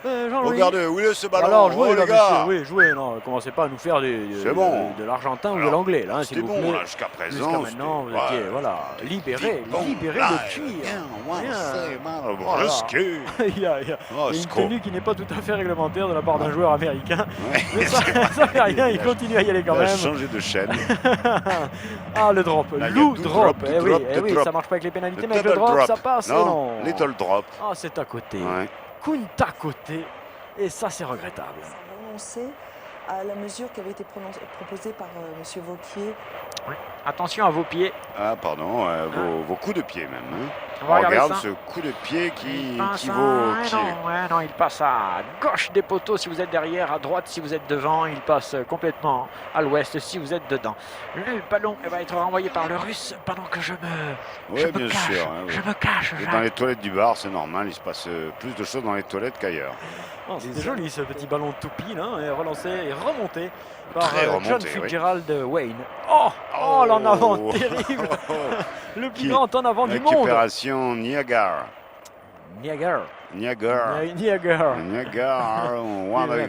Jean-Louis. Regardez, où est ce ballon? Alors, jouez, oh, là, les gars. monsieur, oui, jouez. Non, commencez pas à nous faire C'est bon. de l'argentin ou de Alors, l'anglais, là, hein, s'il C'était vous bon, plaît. là, jusqu'à présent. Jusqu'à maintenant, vous étiez, voilà, libéré Bon, le cuir. Brusqué. Il y a Oh, une score. tenue qui n'est pas tout à fait réglementaire de la part d'un joueur américain. Ouais. Mais ça fait rien, il continue à y aller quand Il a même. changé de chaîne. Ah, le drop, Là, il y a Lou tout drop. drop, Eh tout oui, drop, eh tout oui, drop. ça marche pas avec les pénalités, Le mais avec le double drop, drop. ça passe. et non. Little drop. Ah, c'est à côté. Ouais. Kunta côté. Et ça, c'est regrettable. Renoncé à la mesure qui avait été proposée par M. Vauquier. Attention à vos pieds. Ah, pardon, vos coups de pied même. Hein. On va regarder Regarde ça. ce coup de pied qui passe vaut à... pied. non, il passe à gauche des poteaux si vous êtes derrière, à droite si vous êtes devant. Il passe complètement à l'ouest si vous êtes dedans. Le ballon va être renvoyé par le Russe pendant que je Oui, me bien cache. sûr. Hein, Je oui. me cache. Et dans les toilettes du bar, c'est normal, il se passe plus de choses dans les toilettes qu'ailleurs. Oh, c'était joli ce petit ballon toupie là, et relancé et remonté par Très John remonté, oui. Fitzgerald Wayne. Oh, l'en avant terrible. Le plus grand en avant du monde. Récupération Niagara. Niagara. Niagara. Niagara. Niagara.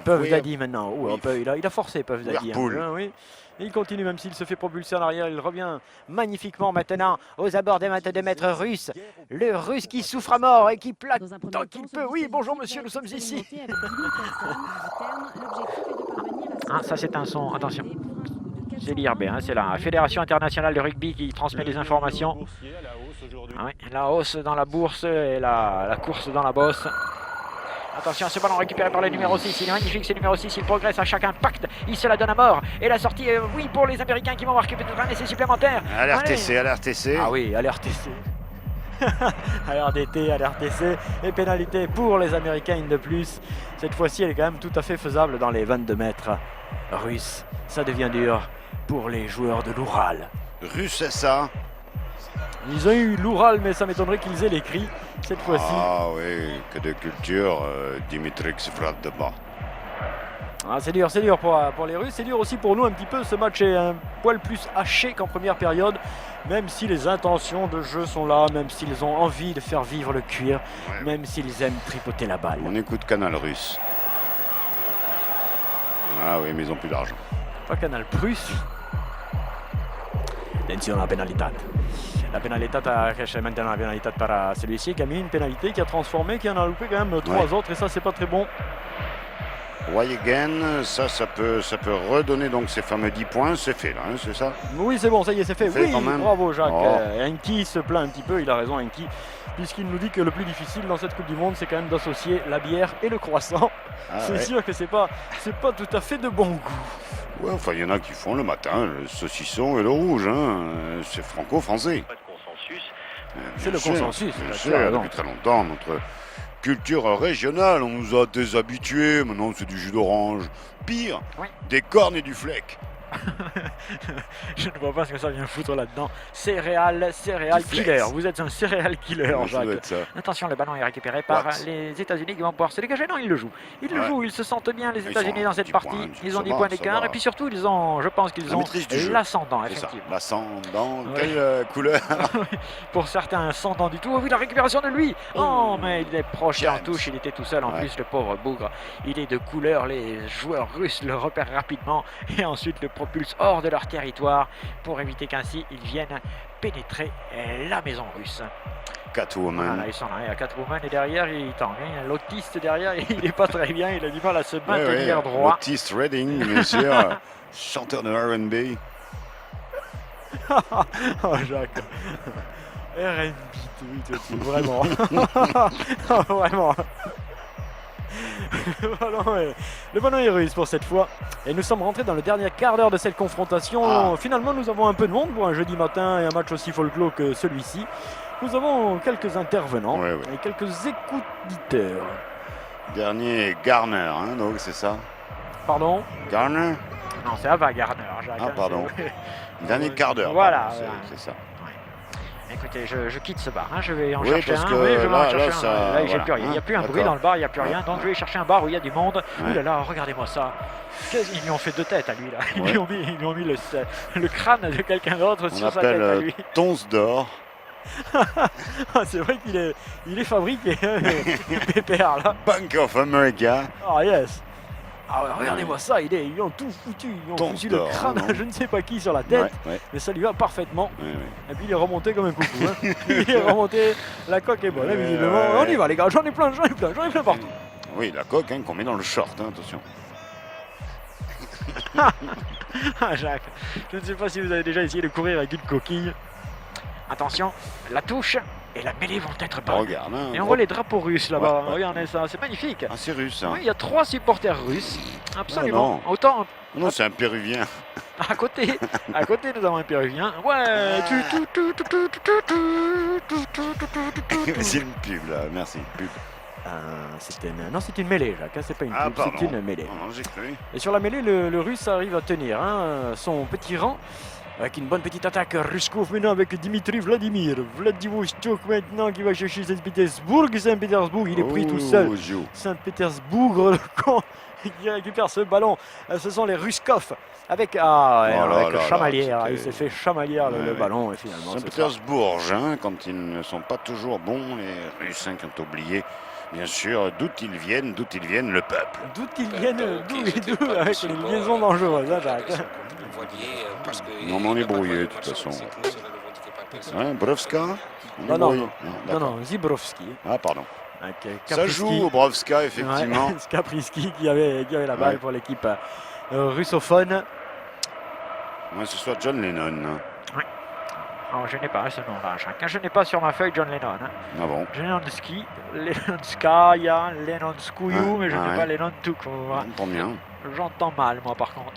Puff Daddy maintenant. Oh, il a forcé Puff Daddy. Whirlpool. Oui. Il continue même s'il se fait propulser en arrière. Il revient magnifiquement maintenant aux abords des maîtres russes. Le Russe qui souffre à mort et qui plaque tant qu'il peut. Oui, bonjour monsieur, nous sommes ici. Ah, ça c'est un son, attention. C'est l'IRB, hein, c'est la Fédération internationale de rugby qui transmet les informations. Ah oui, la hausse dans la bourse et la course dans la bosse. Attention à ce ballon récupéré par le numéro 6, il est magnifique ce numéro 6, il progresse à chaque impact, il se la donne à mort. Et la sortie, oui, pour les Américains qui vont marquer peut-être un essai supplémentaire. RTC, RTC. Ah oui, RTC. RDT, RTC. Et pénalité pour les Américains, une de plus. Cette fois-ci, elle est quand même tout à fait faisable dans les 22 mètres russes. Ça devient dur pour les joueurs de l'Oural. Russe, ça. Ils ont eu l'Oural, mais ça m'étonnerait qu'ils aient l'écrit cette fois-ci. Ah oui, que de culture, Dimitri Svradeba. Ah, c'est dur pour les Russes, c'est dur aussi pour nous un petit peu. Ce match est un poil plus haché qu'en première période, même si les intentions de jeu sont là, même s'ils ont envie de faire vivre le cuir, même s'ils aiment tripoter la balle. On écoute Canal Russe. Ah oui, mais ils n'ont plus d'argent. Pas Canal Plus. Attention la pénalité. La pénalité cache maintenant la pénalité par celui-ci qui a mis une pénalité, qui a transformé, qui en a loupé quand même 3 autres et ça c'est pas très bon. Why again, ça peut redonner donc ces fameux 10 points, c'est fait là, hein, c'est ça? Oui c'est bon, ça y est, c'est fait. Oui, quand même. bravo Jacques. Oh. Enki se plaint un petit peu, il a raison Enki, puisqu'il nous dit que le plus difficile dans cette Coupe du Monde c'est quand même d'associer la bière et le croissant. C'est sûr que c'est pas tout à fait de bon goût. Ouais, enfin il y en a qui font le matin le saucisson et le rouge, hein. C'est franco-français. Pas de consensus. C'est le consensus, Bien là, sûr, tu as raison. depuis très longtemps, notre culture régionale, on nous a déshabitués, maintenant c'est du jus d'orange. Pire, des cornes et du flec. Je ne vois pas ce que ça vient foutre là-dedans. Céréales killer. Vous êtes un céréal killer, Ouais, ça doit Jacques. être ça. Attention, le ballon est récupéré par les États-Unis qui vont pouvoir se dégager. Non, ils le jouent. Ils se sentent bien, les Ils États-Unis, sont dans à cette 10 partie. points, Ils ont ça 10 va, points ça d'écart. va. Et puis surtout, je pense qu'ils La ont maîtrise du jeu. l'ascendant, C'est ça, effectivement. l'ascendant, quelle couleur? Pour certains, ascendant du tout. Oh oui, la récupération de lui. Oh, mais il est proche et en touche. Il était tout seul. En plus, le pauvre bougre, il est de couleur. Les joueurs russes le repèrent rapidement et ensuite le propulsent hors de leur territoire pour éviter qu'ainsi ils viennent pénétrer la maison russe. Catwoman. Voilà, ils sont là, il y a Catwoman et derrière il tend. Il y a l'autiste derrière, il n'est pas très bien, il a du mal à se maintenir droit. Otis Redding, bien sûr, chanteur de R&B. Oh Jacques, R&B, vraiment. Vraiment. Le ballon est russe pour cette fois. Et nous sommes rentrés dans le dernier quart d'heure de cette confrontation. Finalement, nous avons un peu de monde pour un jeudi matin et un match aussi folklore que celui-ci. Nous avons quelques intervenants et quelques écoutiteurs. Dernier Garner, hein, donc c'est ça? Pardon? Garner? Non, c'est Ava Garner, Jacques. Ah, pardon. Dernier quart d'heure. Voilà. C'est ça. Écoutez, je quitte ce bar, hein. Je vais en Oui, chercher parce un. que Oui, je vais en là, chercher ça, un. Là, j'ai voilà, plus rien. Il n'y a plus un bruit d'accord. dans le bar, il n'y a plus rien. Donc je vais chercher un bar où il y a du monde. Ouais. Ouh là là, regardez-moi ça. Ils lui ont fait 2 têtes à lui là. Ils lui ont mis le crâne de quelqu'un d'autre On sur sa tête à appelle lui. Tonce d'or. C'est vrai qu'il est fabriqué, hein, Pépère là. Bank of America. Ah yes. Ah ouais, regardez-moi ça, ils ont tout foutu, ils ont Ton foutu le store, crâne non à je ne sais pas qui sur la tête, Ouais. mais ça lui va parfaitement. Ouais. Et puis il est remonté comme un coucou. Hein. Il est remonté, la coque est bonne, hein, visiblement. ouais. On y va les gars, j'en ai plein partout. Oui, la coque hein, qu'on met dans le short, hein, attention. Ah Jacques, je ne sais pas si vous avez déjà essayé de courir avec une coquille. Attention, la touche et la mêlée vont être bonnes. Regarde. Hein, Et on voit les drapeaux russes là-bas, Ouais. regardez ça, c'est magnifique. Ah, c'est russe, hein. Oui, il y a 3 supporters russes, absolument. non. Autant Non, c'est un péruvien. à côté, nous avons un péruvien. Ouais, C'est une pub, là, merci. Pub. Non, c'est une mêlée, Jacques, hein, c'est pas une Ah, pub, pardon. c'est une mêlée. Non, j'ai cru. Et sur la mêlée, le russe arrive à tenir hein, son petit rang. Avec une bonne petite attaque, Ruskov maintenant avec Dimitri Vladivostok maintenant qui va chercher Saint-Pétersbourg, il est pris tout seul. Oh, Joe. Saint-Pétersbourg, le con qui récupère ce ballon, ce sont les Ruskov avec, avec Chamalière, il s'est fait Chamalière le ballon et finalement Saint-Pétersbourg, hein, quand ils ne sont pas toujours bons, les Russes hein, qui ont oublié, bien sûr, d'où ils viennent, le peuple. D'où ils viennent, d'où avec les liaisons dangereuses, hein, Jacques. Non, mais on est brouillé de toute façon. Hein, Brovska Non, Zibrovski. Ah, pardon. Avec Ça joue au Brovska, effectivement. Ouais, Kapriski qui avait la balle pour l'équipe russophone. Ouais, ce soit John Lennon. Hein. Oui. Oh, je n'ai pas ce nom-là, Jacques. Je n'ai pas sur ma feuille John Lennon. Hein. Ah bon. Lenonski, Lenonskaya, Lenonskouillou, mais je n'ai pas Lennon tout court. J'entends bien. J'entends mal, moi, par contre.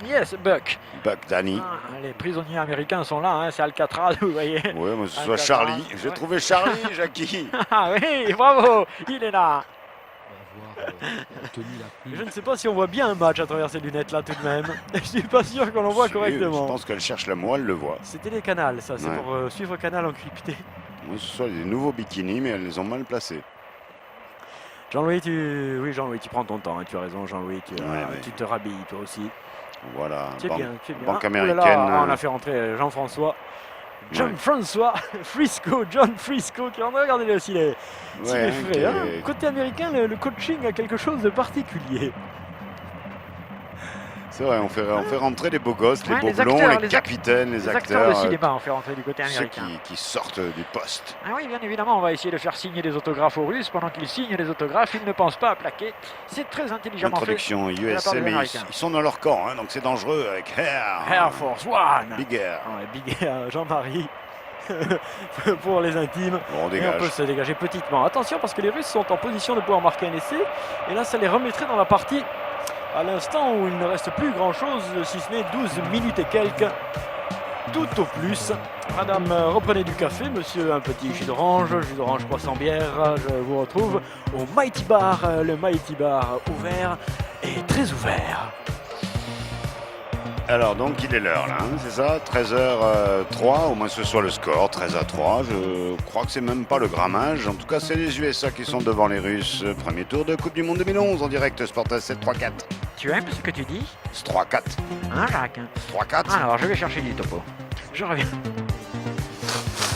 Yes, Buck. Buck Danny. Les prisonniers américains sont là, hein, c'est Alcatraz, vous voyez. Oui, mais ce soit Charlie. J'ai trouvé Charlie, Jackie. Ah oui, bravo, il est là. Je ne sais pas si on voit bien un match à travers ces lunettes-là tout de même. Je suis pas sûr qu'on en voit correctement. Je pense qu'elle cherche la moelle, elle le voit. C'est Télécanal, ça, c'est pour suivre Canal encrypté. Oui, ce sont des nouveaux bikinis, mais elles les ont mal placés. Jean-Louis, tu prends ton temps, hein, tu as raison, Jean-Louis, tu te rhabilles toi aussi. Voilà, c'est bien. Banque américaine. Là, on a fait rentrer Jean-François. John Frisco, qui en a regardé aussi les frais. Hein. Côté américain, le coaching a quelque chose de particulier. C'est vrai, on fait rentrer les beaux gosses, les beaux blonds, les capitaines, les acteurs de cinéma, on fait rentrer du côté américain. Ceux qui sortent du poste. Ah oui, bien évidemment, on va essayer de faire signer des autographes aux Russes. Pendant qu'ils signent les autographes, ils ne pensent pas à plaquer. C'est très intelligemment Introduction fait. USM, mais ils sont dans leur camp, hein, donc c'est dangereux avec Air Force One. Big Air. Big Air, Jean-Marie. Pour les intimes. Bon, et on peut se dégager petitement. Attention, parce que les Russes sont en position de pouvoir marquer un essai. Et là, ça les remettrait dans la partie à l'instant où il ne reste plus grand chose, si ce n'est 12 minutes et quelques, tout au plus. Madame, reprenez du café, monsieur, un petit jus d'orange croissant bière. Je vous retrouve au Mighty Bar, le Mighty Bar ouvert et très ouvert. Alors donc il est l'heure là, hein, c'est ça, 13h03, au moins ce soit le score, 13-3, je crois que c'est même pas le grammage, en tout cas c'est les USA qui sont devant les Russes, premier tour de Coupe du Monde 2011 en direct Sporta 7-3-4. Tu aimes ce que tu dis? 3-4. Hein, Jacques? 3-4. Alors je vais chercher du topo, je reviens.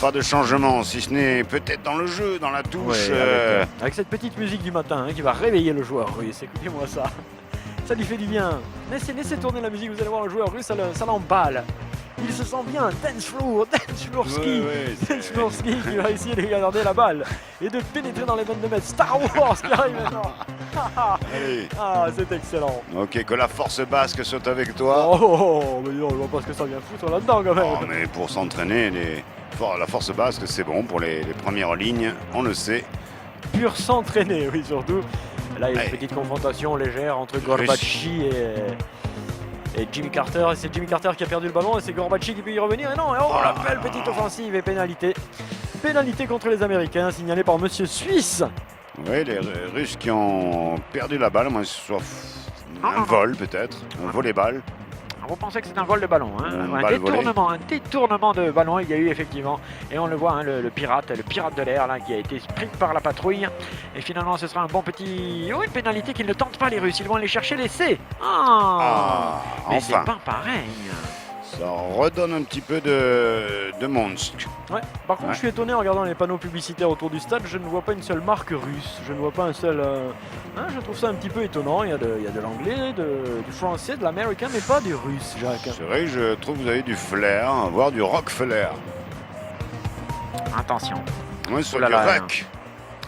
Pas de changement, si ce n'est peut-être dans le jeu, dans la touche. Avec cette petite musique du matin hein, qui va réveiller le joueur russe, écoutez-moi ça. Ça lui fait du bien. Laissez tourner la musique, vous allez voir le joueur russe, ça l'emballe. Il se sent bien. Dance floor ski. Dance floor ski qui va essayer de garder la balle et de pénétrer dans les 22 mètres. Star Wars qui arrive maintenant. Ah, c'est excellent. Ok, que la force basque saute avec toi. Oh, mais non, je vois pas ce que ça vient foutre là-dedans quand même. Oh, mais pour s'entraîner, la force basque, c'est bon pour les premières lignes, on le sait. Pur s'entraîner, oui, surtout. Là, il y a une petite confrontation légère entre Gorbatchi et Jimmy Carter. Et c'est Jimmy Carter qui a perdu le ballon et c'est Gorbatchi qui peut y revenir. Et non, la belle petite offensive et pénalité. Pénalité contre les Américains, signalée par Monsieur Suisse. Oui, les Russes qui ont perdu la balle, moi, soit un vol peut-être, un volleyball. Vous pensez que c'est un vol de ballon, hein, un détournement de ballon, il y a eu effectivement, et on le voit, hein, le pirate de l'air là, qui a été pris par la patrouille, et finalement ce sera un bon petit, une pénalité qu'ils ne tentent pas les Russes, ils vont aller chercher l'essai. Mais enfin. C'est pas pareil. Ça redonne un petit peu de monstre. Ouais. Par contre, je suis étonné en regardant les panneaux publicitaires autour du stade, je ne vois pas une seule marque russe. Je ne vois pas un seul. Je trouve ça un petit peu étonnant. Il y a de l'anglais, du français, de l'américain, mais pas du russe, Jacques. C'est vrai que je trouve que vous avez du flair, voire du Rockefeller. Attention. Ouais, sur Oh là du là, rock.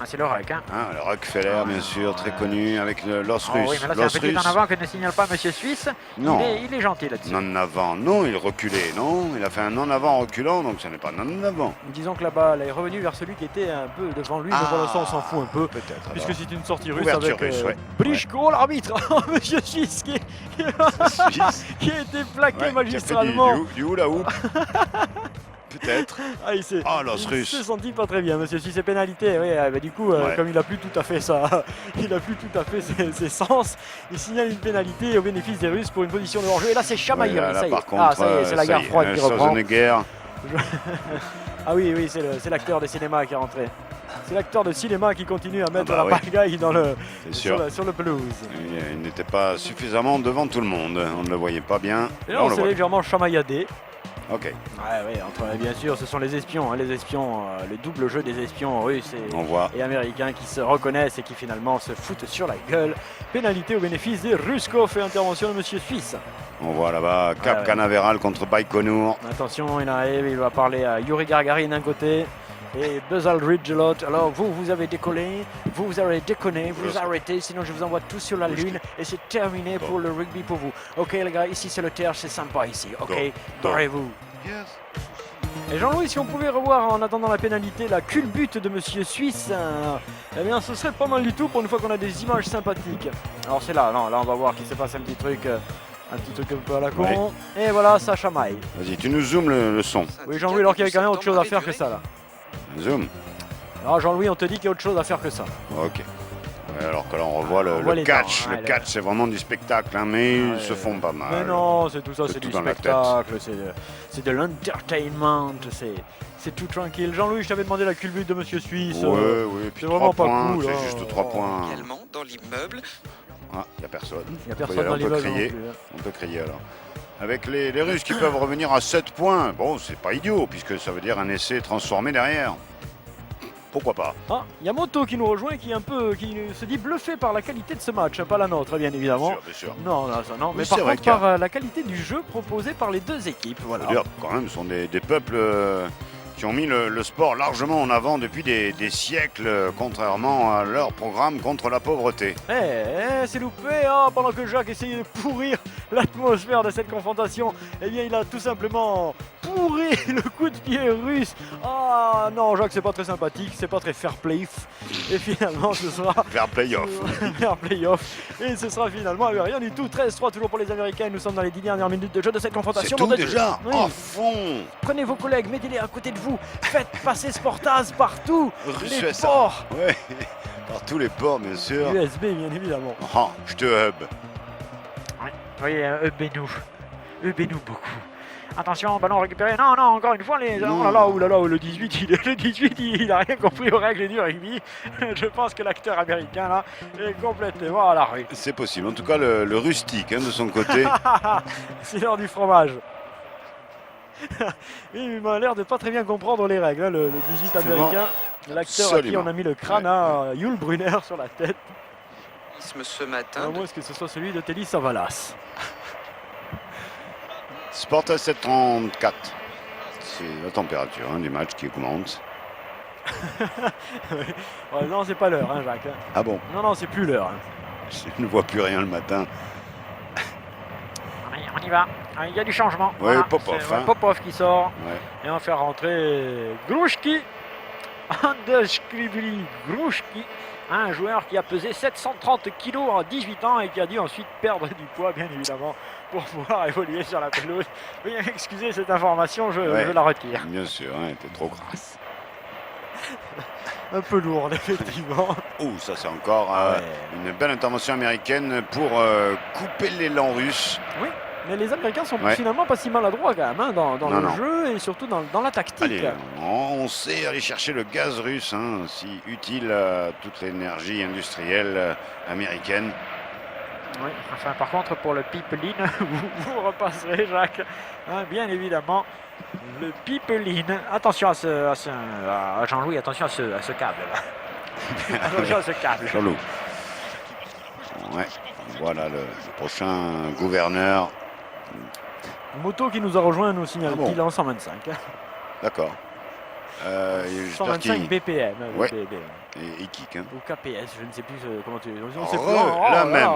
Ah, c'est le rock, hein. Le Rockefeller, bien sûr, très connu avec l'os russe. Oui, mais là, c'est un petit en avant que ne signale pas Monsieur Suisse. Non. Il est gentil là-dessus. Non en avant, non, il reculait, non. Il a fait un non avant reculant, donc ce n'est pas non en avant. Disons que la balle est revenue vers celui qui était un peu devant lui, mais pour l'instant, on s'en fout un peu. Peut-être. Puisque c'est une sortie russe Ouverture avec russe, ouais. Brichko, l'arbitre, Monsieur Suisse, qui qui a été plaqué magistralement. Du hula hoop. Peut-être. Ah, il s'est l'os russe. senti pas très bien, Monsieur Suisse, c'est pénalité. Oui, du coup, comme il a plus tout à fait ça, il a plus tout à fait ses sens, il signale une pénalité au bénéfice des Russes pour une position de hors-jeu. Et là, c'est chamaillerie, ça y est. Par contre, ça y est, c'est la guerre froide qui reprend. guerre. Ah oui, c'est l'acteur de cinéma qui est rentré. C'est l'acteur de cinéma qui continue à mettre la oui. pagaille sûr. sur le pelouse. Il n'était pas suffisamment devant tout le monde. On ne le voyait pas bien. Et là, on s'est légèrement chamailladé. Ok. Bien sûr, ce sont les espions, le double jeu des espions russes On voit. et américains qui se reconnaissent et qui finalement se foutent sur la gueule. Pénalité au bénéfice des Ruskov et intervention de Monsieur Suisse. On voit là-bas Cap Canaveral contre Baïkonour. Attention, il arrive, il va parler à Yuri Gagarin d'un côté et Buzz Aldridge de l'autre. Alors vous avez décollé, vous avez déconné, vous arrêtez, sinon je vous envoie tous sur la lune et c'est terminé pour le rugby pour vous. Ok les gars, ici c'est le terre, c'est sympa ici. Ok, barrez-vous. Et Jean-Louis, si on pouvait revoir en attendant la pénalité la culbute de Monsieur Suisse, eh bien ce serait pas mal du tout pour une fois qu'on a des images sympathiques. Alors c'est là, non, là on va voir qu'il se passe un petit truc un peu à la con. Oui. Et voilà, ça chamaille. Vas-y, tu nous zoomes le son. Oui Jean-Louis, alors qu'il y avait quand même autre chose à faire que ça là. Zoom. Alors Jean-Louis, on te dit qu'il y a autre chose à faire que ça. Ok. Ouais, alors que là on revoit le catch. Le catch c'est vraiment du spectacle, hein, mais ils se font pas mal. Mais non, c'est tout ça, c'est du dans la spectacle, c'est de l'entertainment, c'est tout tranquille. Jean-Louis, je t'avais demandé la culbute de Monsieur Suisse. Oui, puis c'est vraiment pas points, cool. C'est juste 3 points. Également dans l'immeuble. Ah, il n'y a personne. Il n'y a personne dans l'immeuble. On peut crier alors. Avec les Russes qui peuvent revenir à 7 points, bon, c'est pas idiot, puisque ça veut dire un essai transformé derrière. Pourquoi pas? Ah, il y a Moto qui nous rejoint, qui se dit bluffé par la qualité de ce match, pas la nôtre, bien évidemment. Bien sûr. Non, non, Oui, mais par vrai contre par la qualité du jeu proposé par les deux équipes. Voilà. Dire, quand même, ce sont des peuples qui ont mis le sport largement en avant depuis des siècles, contrairement à leur programme contre la pauvreté. C'est loupé, pendant que Jacques essayait de pourrir l'atmosphère de cette confrontation, eh bien il a tout simplement pourri le coup de pied russe. Ah non Jacques, c'est pas très sympathique, c'est pas très fair play. Et finalement ce sera Fair play-off. Fair play-off. Et ce sera finalement rien du tout. 13-3 toujours pour les Américains. Nous sommes dans les 10 dernières minutes de jeu de cette confrontation. C'est tout déjà, oui. à fond. Prenez vos collègues, mettez-les à côté de vous. Faites passer Sportaz partout. Les USA. ports. Ouais. Par tous les ports, bien sûr. USB, bien évidemment. Ah, je te hub. Oui, hubez-nous beaucoup. Attention, ballon récupéré. Non, encore une fois, oh là là, le 18, il a rien compris aux règles du rugby. Je pense que l'acteur américain, là, est complètement à la rue. C'est possible. En tout cas, le rustique, de son côté. C'est l'heure du fromage. Il m'a l'air de pas très bien comprendre les règles, le 18 américain. L'acteur à qui on a mis le crâne, Yul Brunner, sur la tête. Ce matin. À moins que ce soit celui de Telly Savalas. Sport à 7,34. C'est la température du match qui augmente. Ouais, non, c'est pas l'heure, Jacques. Ah bon? Non, c'est plus l'heure. Je ne vois plus rien le matin. Allez, on y va. Il y a du changement. Oui, voilà. Popov. Popov qui sort. Ouais. Et on va faire rentrer Grushki. Andeshkrivli Grushki. Un joueur qui a pesé 730 kg en 18 ans et qui a dû ensuite perdre du poids, bien évidemment, pour pouvoir évoluer sur la pelouse. Oui, excusez cette information, je la retire. Bien sûr, t'es trop grasse. Un peu lourde, effectivement. Ça c'est encore une belle intervention américaine pour couper l'élan russe. Oui, mais les Américains sont finalement pas si maladroits quand même dans le jeu et surtout dans la tactique. Allez, on sait aller chercher le gaz russe, si utile à toute l'énergie industrielle américaine. Oui, enfin par contre pour le pipeline, vous repasserez Jacques, hein, bien évidemment. Le pipeline. Attention à Jean-Louis, attention à ce câble là. Attention à ce câble. Jean-Loup. Ouais, voilà le prochain gouverneur. Moto qui nous a rejoint nous signale qu'il est en 125. D'accord. 125 BPM. Ouais. BPM. Et kick. Hein. Ou KPS, je ne sais plus comment tu... La même.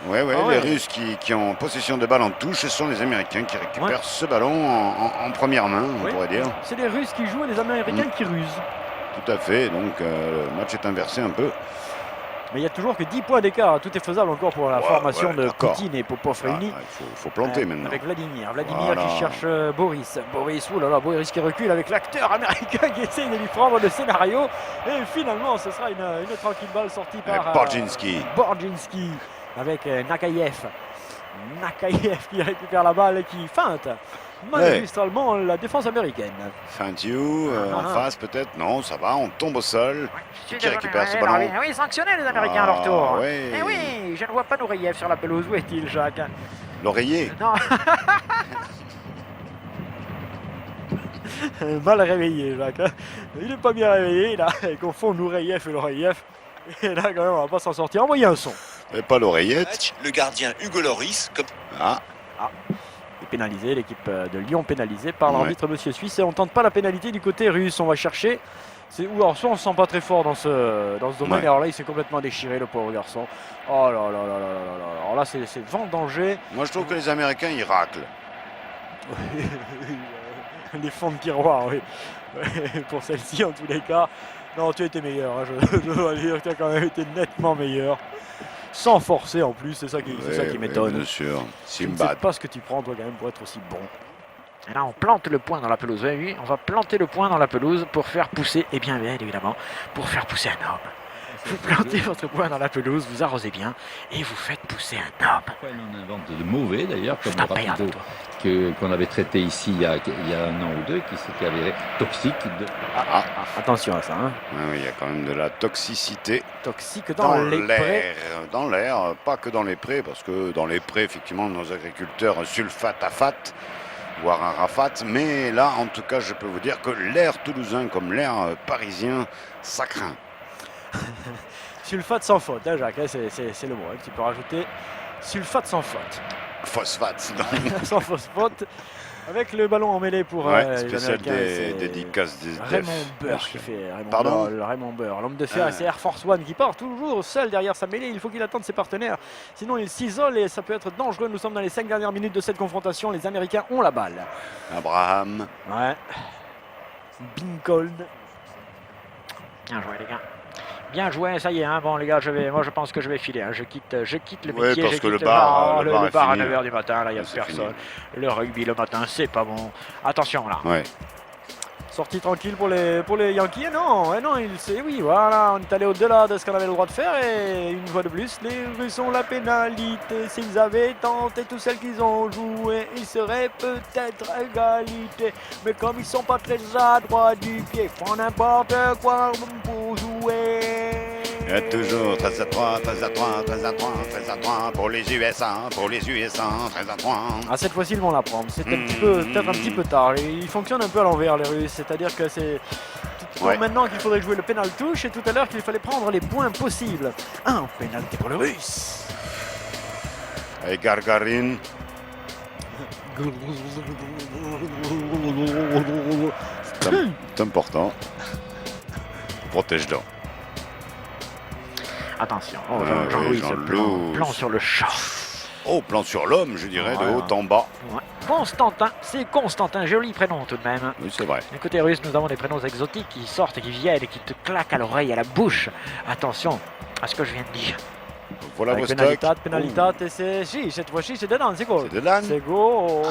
Ouais, Ah les Russes qui ont possession de balle en touche, ce sont les Américains qui récupèrent ce ballon en première main, on pourrait dire. C'est les Russes qui jouent et les Américains qui rusent. Tout à fait, donc le match est inversé un peu. Mais il n'y a toujours que 10 points d'écart, tout est faisable encore pour la formation de Poutine et Popov réunis. Il faut planter maintenant. Avec Vladimir qui cherche Boris. Boris qui recule avec l'acteur américain qui essaye de lui prendre le scénario. Et finalement, ce sera une tranquille balle sortie par Borginski avec Nakayev. Nakayev qui récupère la balle et qui feinte magistralement la défense américaine. Feinte en face peut-être. Non, ça va, on tombe au sol. Qui récupère ce ballon? Oui, sanctionné les Américains à leur tour. Ouais. Eh oui, je ne vois pas Nureyev sur la pelouse. Où est-il, Jacques? L'oreiller. Non. Mal réveillé, Jacques. Il n'est pas bien réveillé, là. Il confond Nureyev et l'oreiller. Et là, quand même, on va pas s'en sortir. Envoyez un son. Et pas l'oreillette. Le gardien Hugo Lloris. Pénalisé, l'équipe de Lyon pénalisée par l'arbitre Monsieur Suisse, et on tente pas la pénalité du côté russe. On va chercher. Alors soit on se sent pas très fort dans ce domaine, et alors là il s'est complètement déchiré le pauvre garçon. Oh là là là là là là. Alors là c'est vent danger. Moi je trouve que les Américains ils raclent. Les fonds de tiroir, oui. Pour celle-ci en tous les cas. Non, tu as été meilleur, hein. Je dois dire que tu as quand même été nettement meilleur. Sans forcer en plus, c'est ça qui m'étonne. Bien sûr. Je ne sais pas ce que tu prends toi quand même pour être aussi bon. Et là on plante le point dans la pelouse. Oui, on va planter le point dans la pelouse pour faire pousser, et bien évidemment, pour faire pousser un homme. Vous plantez votre point dans la pelouse, vous arrosez bien et vous faites pousser un homme. Pourquoi on invente de mauvais d'ailleurs, comme le rapido qu'on avait traité ici il y a un an ou deux, qui s'était avéré toxique. Attention à ça. Hein. Oui, il y a quand même de la toxicité. Toxique dans les prés. Dans l'air, pas que dans les prés, parce que dans les prés, effectivement, nos agriculteurs sulfatent à fat, voire à rafat. Mais là, en tout cas, je peux vous dire que l'air toulousain, comme l'air parisien, ça craint. Sulfate sans faute, hein, Jacques, c'est le mot hein, que tu peux rajouter. Sulfate sans faute. Phosphate. Sans phosphate. Avec le ballon en mêlée pour spécial des dédicaces des Raymond Beurre qui fait Raymond Beurre, l'homme de fer, et c'est Air Force One qui part toujours seul derrière sa mêlée. Il faut qu'il attende ses partenaires, sinon il s'isole et ça peut être dangereux. Nous sommes dans les 5 dernières minutes de cette confrontation. Les Américains ont la balle. Abraham. Ouais. Bincoln. Bien joué les gars. Bien joué, ça y est, hein. Bon les gars, moi je pense que je vais filer, hein. je quitte le métier, parce que le bar à 9h du matin, là il n'y a personne. Le rugby le matin, c'est pas bon. Attention là. Ouais. Sortie tranquille pour les Yankees. Oui, voilà, on est allé au-delà de ce qu'on avait le droit de faire, et une fois de plus, les Russes ont la pénalité. S'ils avaient tenté tout celles qu'ils ont joué, ils seraient peut-être à égalité. Mais comme ils sont pas très adroits du pied, ils font n'importe quoi pour jouer. Il y a toujours 13 à 3, 13 à 3, 13 à 3, 13 à 3 pour les USA, 13 à 3. Ah, cette fois-ci, ils vont la prendre. C'est peut-être un petit peu tard. Ils fonctionnent un peu à l'envers, les Russes. C'est-à-dire que c'est maintenant qu'il faudrait jouer le pénal touche, et tout à l'heure qu'il fallait prendre les points possibles. Un pénalty pour le Russe. Et Gargarine. C'est important. Protège-donc. Attention, Jean-Louis, plan sur le chat. Oh, plan sur l'homme, je dirais, de haut en bas. Ouais. Constantin, c'est Constantin, joli prénom tout de même. Oui, c'est vrai. Du côté russe, nous avons des prénoms exotiques qui sortent et qui viennent et qui te claquent à l'oreille, à la bouche. Attention à ce que je viens de dire. Voilà vos stocks. Pénalité, c'est... Si, cette fois-ci, c'est dedans, c'est goal. C'est dedans. C'est goal.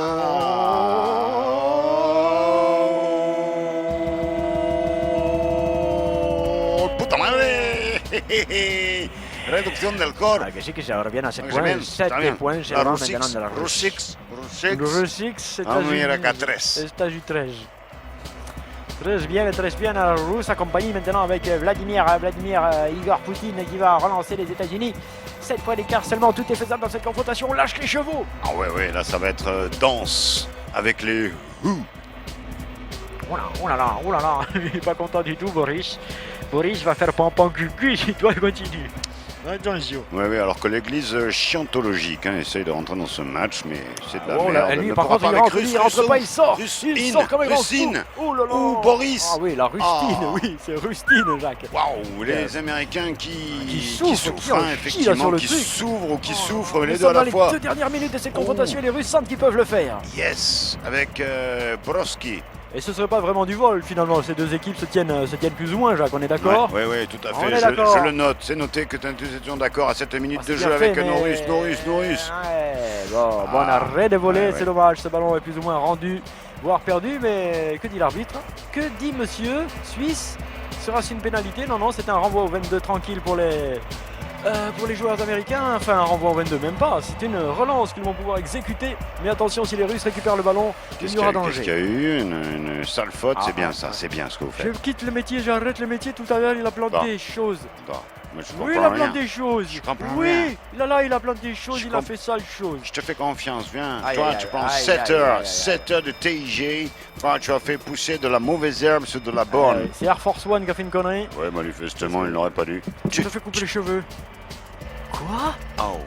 Puta madre. Réduction del corps. Que sí, que se revient à 7 points. 7 points, c'est vraiment maintenant de la Russie. Rusix. États-Unis 13. Très bien, la Russe accompagnée maintenant avec Vladimir Igor Poutine qui va relancer les États-Unis. 7 points d'écart seulement, tout est faisable dans cette confrontation. On lâche les chevaux. Ah ouais, là ça va être dense avec les Who. Oh là là, il est pas content du tout, Boris. Boris va faire pom cucu si toi continue. Attention. Oui, alors que l'église scientologique essaye de rentrer dans ce match, mais c'est de la Oh là, merde. lui, Ne par pourra contre, pas avec il rentre pas, il sort. Rustine, Il sort comme un grand Rustine. fou. Oh là là. Ou Boris. Ah oui, la Rustine, Ah. oui, c'est Rustine, Jacques. Waouh, les Américains qui souffrent, qui en hein, chient, là, effectivement, sur le qui truc. s'ouvrent ou qui Oh, souffrent, les nous deux à sommes la dans fois. les 2 dernières minutes de cette confrontation et les Russes sentent qu'ils peuvent le faire. Yes, avec Broski. Et ce serait pas vraiment du vol finalement, ces deux équipes se tiennent plus ou moins, Jacques, on est d'accord? Oui, tout à On fait. est d'accord. Je le note, c'est noté que nous étions d'accord à 7 minutes de c'est jeu bien avec fait, nos mais- Russes. Ouais, bon, arrêt de voler, c'est dommage, ce ballon est plus ou moins rendu, voire perdu, mais que dit l'arbitre? Que dit monsieur Suisse? Sera-ce une pénalité? Non, c'est un renvoi au 22 tranquille pour les joueurs américains, enfin un renvoi au 22 même pas, c'est une relance qu'ils vont pouvoir exécuter, mais attention si les Russes récupèrent le ballon, il y aura Qu'est-ce danger. qu'il y a eu une sale faute, c'est bien ça, c'est bien ce que vous Je faites. quitte le métier, j'arrête le métier, tout à l'heure il a planté Bon. des choses. Attends, moi, je Oui, il comprends a rien. planté des choses. Je comprends Oui, rien. il a planté des choses, Je il a comp- fait sale chose. Je te fais confiance, viens. Aïe, Toi, aïe, tu aïe, prends aïe, 7 aïe, heures, aïe, aïe. 7 heures de TIG. Toi, tu as fait pousser de la mauvaise herbe sur de la borne. C'est Air Force One qui a fait une connerie. Ouais, manifestement, il n'aurait pas dû. Tu te fais couper les cheveux. Quoi? Oh.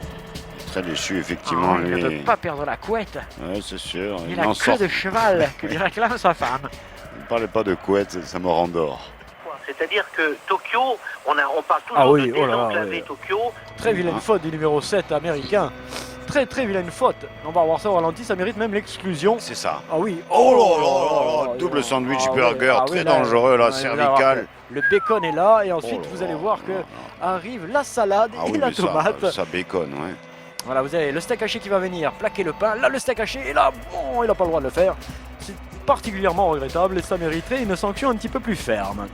Très déçu, effectivement, Il ne lui. peut pas perdre la couette. Ouais, c'est sûr. Il a n'en que sort. de cheval que lui réclame sa femme. Ne parlez pas de couette, ça me rendort. C'est-à-dire que Tokyo, on parle toujours Ah oui, de oh là là, désenclaver oui. Tokyo. Très vilaine faute du numéro 7 américain. Très vilaine faute. On va voir ça au ralenti, ça mérite même l'exclusion. C'est ça. Ah oui. Oh là là, double sandwich burger, très dangereux là, cervical. Le bacon est là et ensuite Oh vous là allez là voir que arrive la salade Ah et oui, la mais tomate. ça béconne, ouais. Voilà, vous avez le steak haché qui va venir plaquer le pain. Là, le steak haché, et là, bon, il n'a pas le droit de le faire. C'est particulièrement regrettable et ça mériterait une sanction un petit peu plus ferme.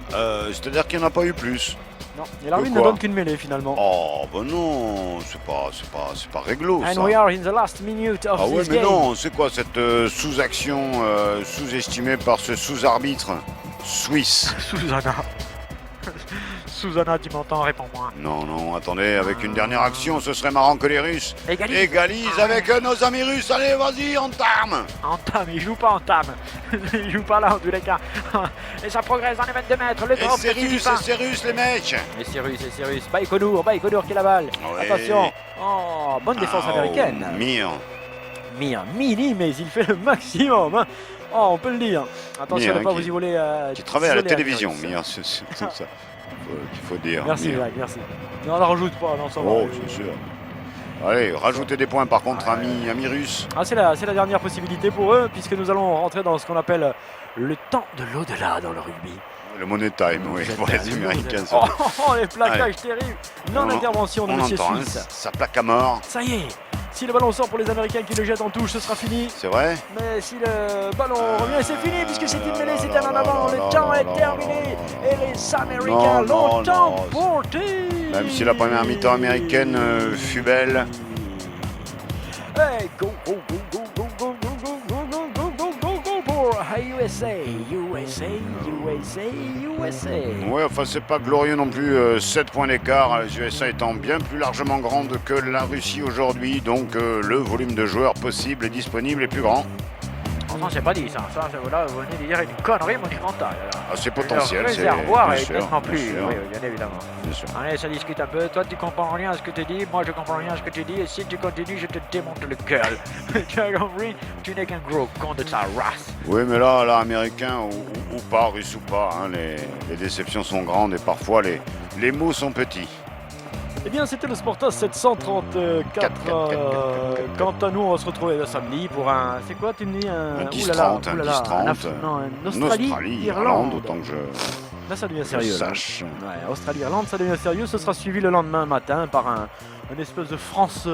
C'est-à-dire qu'il n'y en a pas eu plus. Non, et l'arbitre ne quoi donne qu'une mêlée finalement. Oh, ben non, c'est pas réglo And ça. we are in the last minute of Ah ouais, this mais game. non, c'est quoi cette sous-action sous-estimée par ce sous-arbitre suisse? Susanna. Susanna, tu m'entends, réponds-moi. Non, attendez, avec une dernière action, ce serait marrant que les Russes Égalisent avec nos amis russes. Allez, vas-y, entame. Entame, il joue pas entame. Il joue pas là en tous les cas. Et ça progresse dans les 22 mètres. Le Et drop c'est de Philippe. russe, les mecs. Et c'est russe. Baïkonour qui la balle. Ouais. Attention. Oh, bonne défense américaine. Mir. Mini, mais il fait le maximum. Hein. Oh, on peut le dire. Attention Mir, à ne pas qui- vous y voler. Qui travaille à la isoler télévision, Russe. Mir, c'est ça qu'il faut dire. Merci, Mir. Jacques, merci. Non, on la rajoute pas, non, ça va. Oh, c'est sûr. Allez, rajoutez des points par contre, amis russes. Ah, c'est la dernière possibilité pour eux, puisque nous allons rentrer dans ce qu'on appelle le temps de l'au-delà dans le rugby. Le money time, oui, pour les Américains. ça. Oh, les plaquages Allez. terribles. Non-intervention de On Monsieur entend, hein, Suisse. ça plaque à mort. Ça y est, si le ballon sort pour les Américains qui le jettent en touche, ce sera fini. C'est vrai? Mais si le ballon revient, c'est fini, puisque c'est une mêlée, c'est un en avant. Le temps est terminé. Et les Américains l'ont emporté. Même si la première mi-temps américaine fut belle. Hey, go pour USA. Ouais, enfin c'est pas glorieux non plus, 7 points d'écart, les USA étant bien plus largement grandes que la Russie aujourd'hui, donc le volume de joueurs possible et disponible est plus grand. Non, c'est pas dit ça. Là, vous venez de dire une connerie monumentale. Ah, c'est potentiel, Le c'est réservoir bien est sûr, nettement bien plus. sûr. Oui, bien évidemment. Bien sûr. Allez, ça discute un peu. Toi, tu comprends rien à ce que tu dis. Moi, je comprends rien à ce que tu dis. Et si tu continues, je te démonte le gueule. Tu as compris? Tu n'es qu'un gros con de ta race. Oui, mais là, américain ou pas, russe ou pas, hein, les déceptions sont grandes et parfois les mots sont petits. Eh bien, c'était le Sportas 734. Quant à nous, on va se retrouver le samedi pour un. C'est quoi, tu me dis Un oulala, 10-30, un oulala, 10-30. Non, un Australie, Irlande. autant que je Là, ça devient sérieux. là. sache. Ouais, Australie-Irlande, ça devient sérieux. Ce sera suivi le lendemain matin par un espèce de France.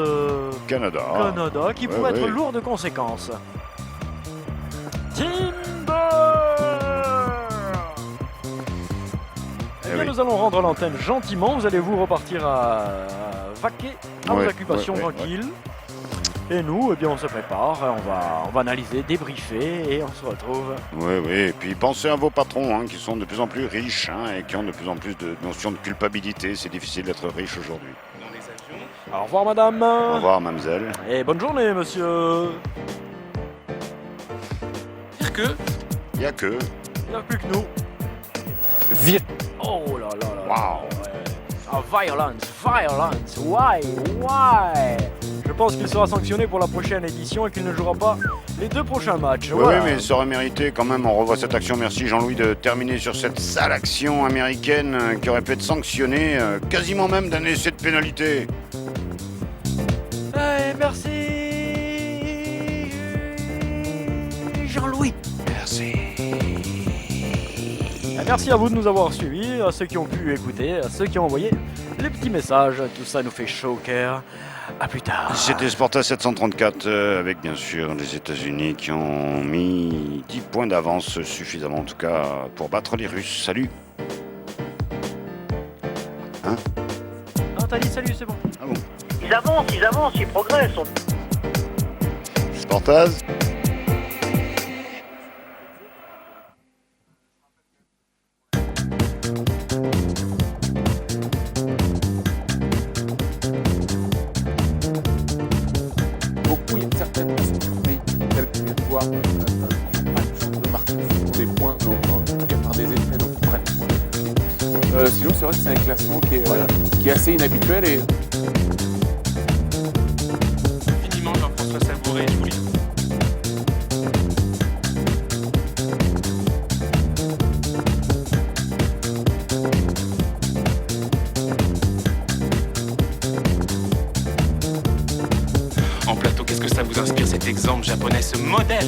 Canada. Canada qui Ouais, pourrait être ouais. lourd de conséquences. Timber. Eh bien, oui. nous allons rendre l'antenne gentiment. Vous allez vous repartir à vaquer à vos Ouais, occupations ouais, ouais, tranquilles. Et nous, eh bien, on se prépare, on va analyser, débriefer et on se retrouve. Oui, et puis pensez à vos patrons qui sont de plus en plus riches et qui ont de plus en plus de notions de culpabilité. C'est difficile d'être riche aujourd'hui. Au revoir, madame. Au revoir, mademoiselle. Et bonne journée, monsieur. Pire que. Il n'y a que. Il n'y a plus que nous. Oh là là là. Waouh. Ah, violence. Why? Je pense qu'il sera sanctionné pour la prochaine édition et qu'il ne jouera pas les 2 prochains matchs. Oui, Voilà. mais ça aurait mérité quand même, on revoit cette action, merci Jean-Louis, de terminer sur cette sale action américaine qui aurait pu être sanctionnée, quasiment même d'un essai de pénalité. Merci Jean-Louis. Merci. Merci à vous de nous avoir suivis, à ceux qui ont pu écouter, à ceux qui ont envoyé les petits messages. Tout ça nous fait chaud au cœur. À plus tard. C'était Sporta 734 avec bien sûr les États-Unis qui ont mis 10 points d'avance, suffisamment en tout cas pour battre les Russes. Salut. Ah, t'as dit salut, c'est bon. Ah bon. Ils avancent, ils progressent. Sportaz. Beaucoup, il y a certaines mais telles que les joueurs qui n'ont pas de chance de marquer sur des points, en tout cas par des effets, donc ils prennent. Sinon, c'est vrai que c'est un classement qui est assez inhabituel et. Infiniment Jean-François Savouré, je vous lis. En plateau, qu'est-ce que ça vous inspire cet exemple japonais, ce modèle?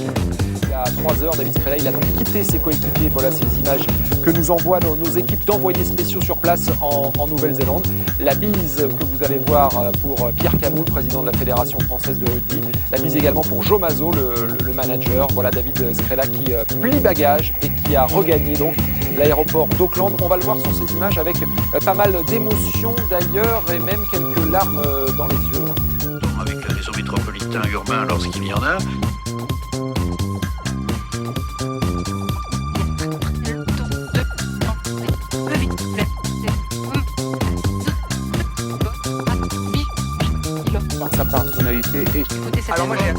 Il y a 3 heures, David Skrela, il a donc quitté ses coéquipiers. Voilà ces images que nous envoient nos équipes d'envoyés spéciaux sur place en Nouvelle-Zélande. La bise que vous allez voir pour Pierre Camoul, président de la Fédération française de rugby. La bise également pour Joe Mazzo, le manager. Voilà David Skrela qui plie bagage et qui a regagné donc l'aéroport d'Auckland. On va le voir sur ces images avec pas mal d'émotions d'ailleurs et même quelques larmes dans les yeux. Avec le réseau métropolitain urbain lorsqu'il y en a. Par sa personnalité et. Alors moi j'ai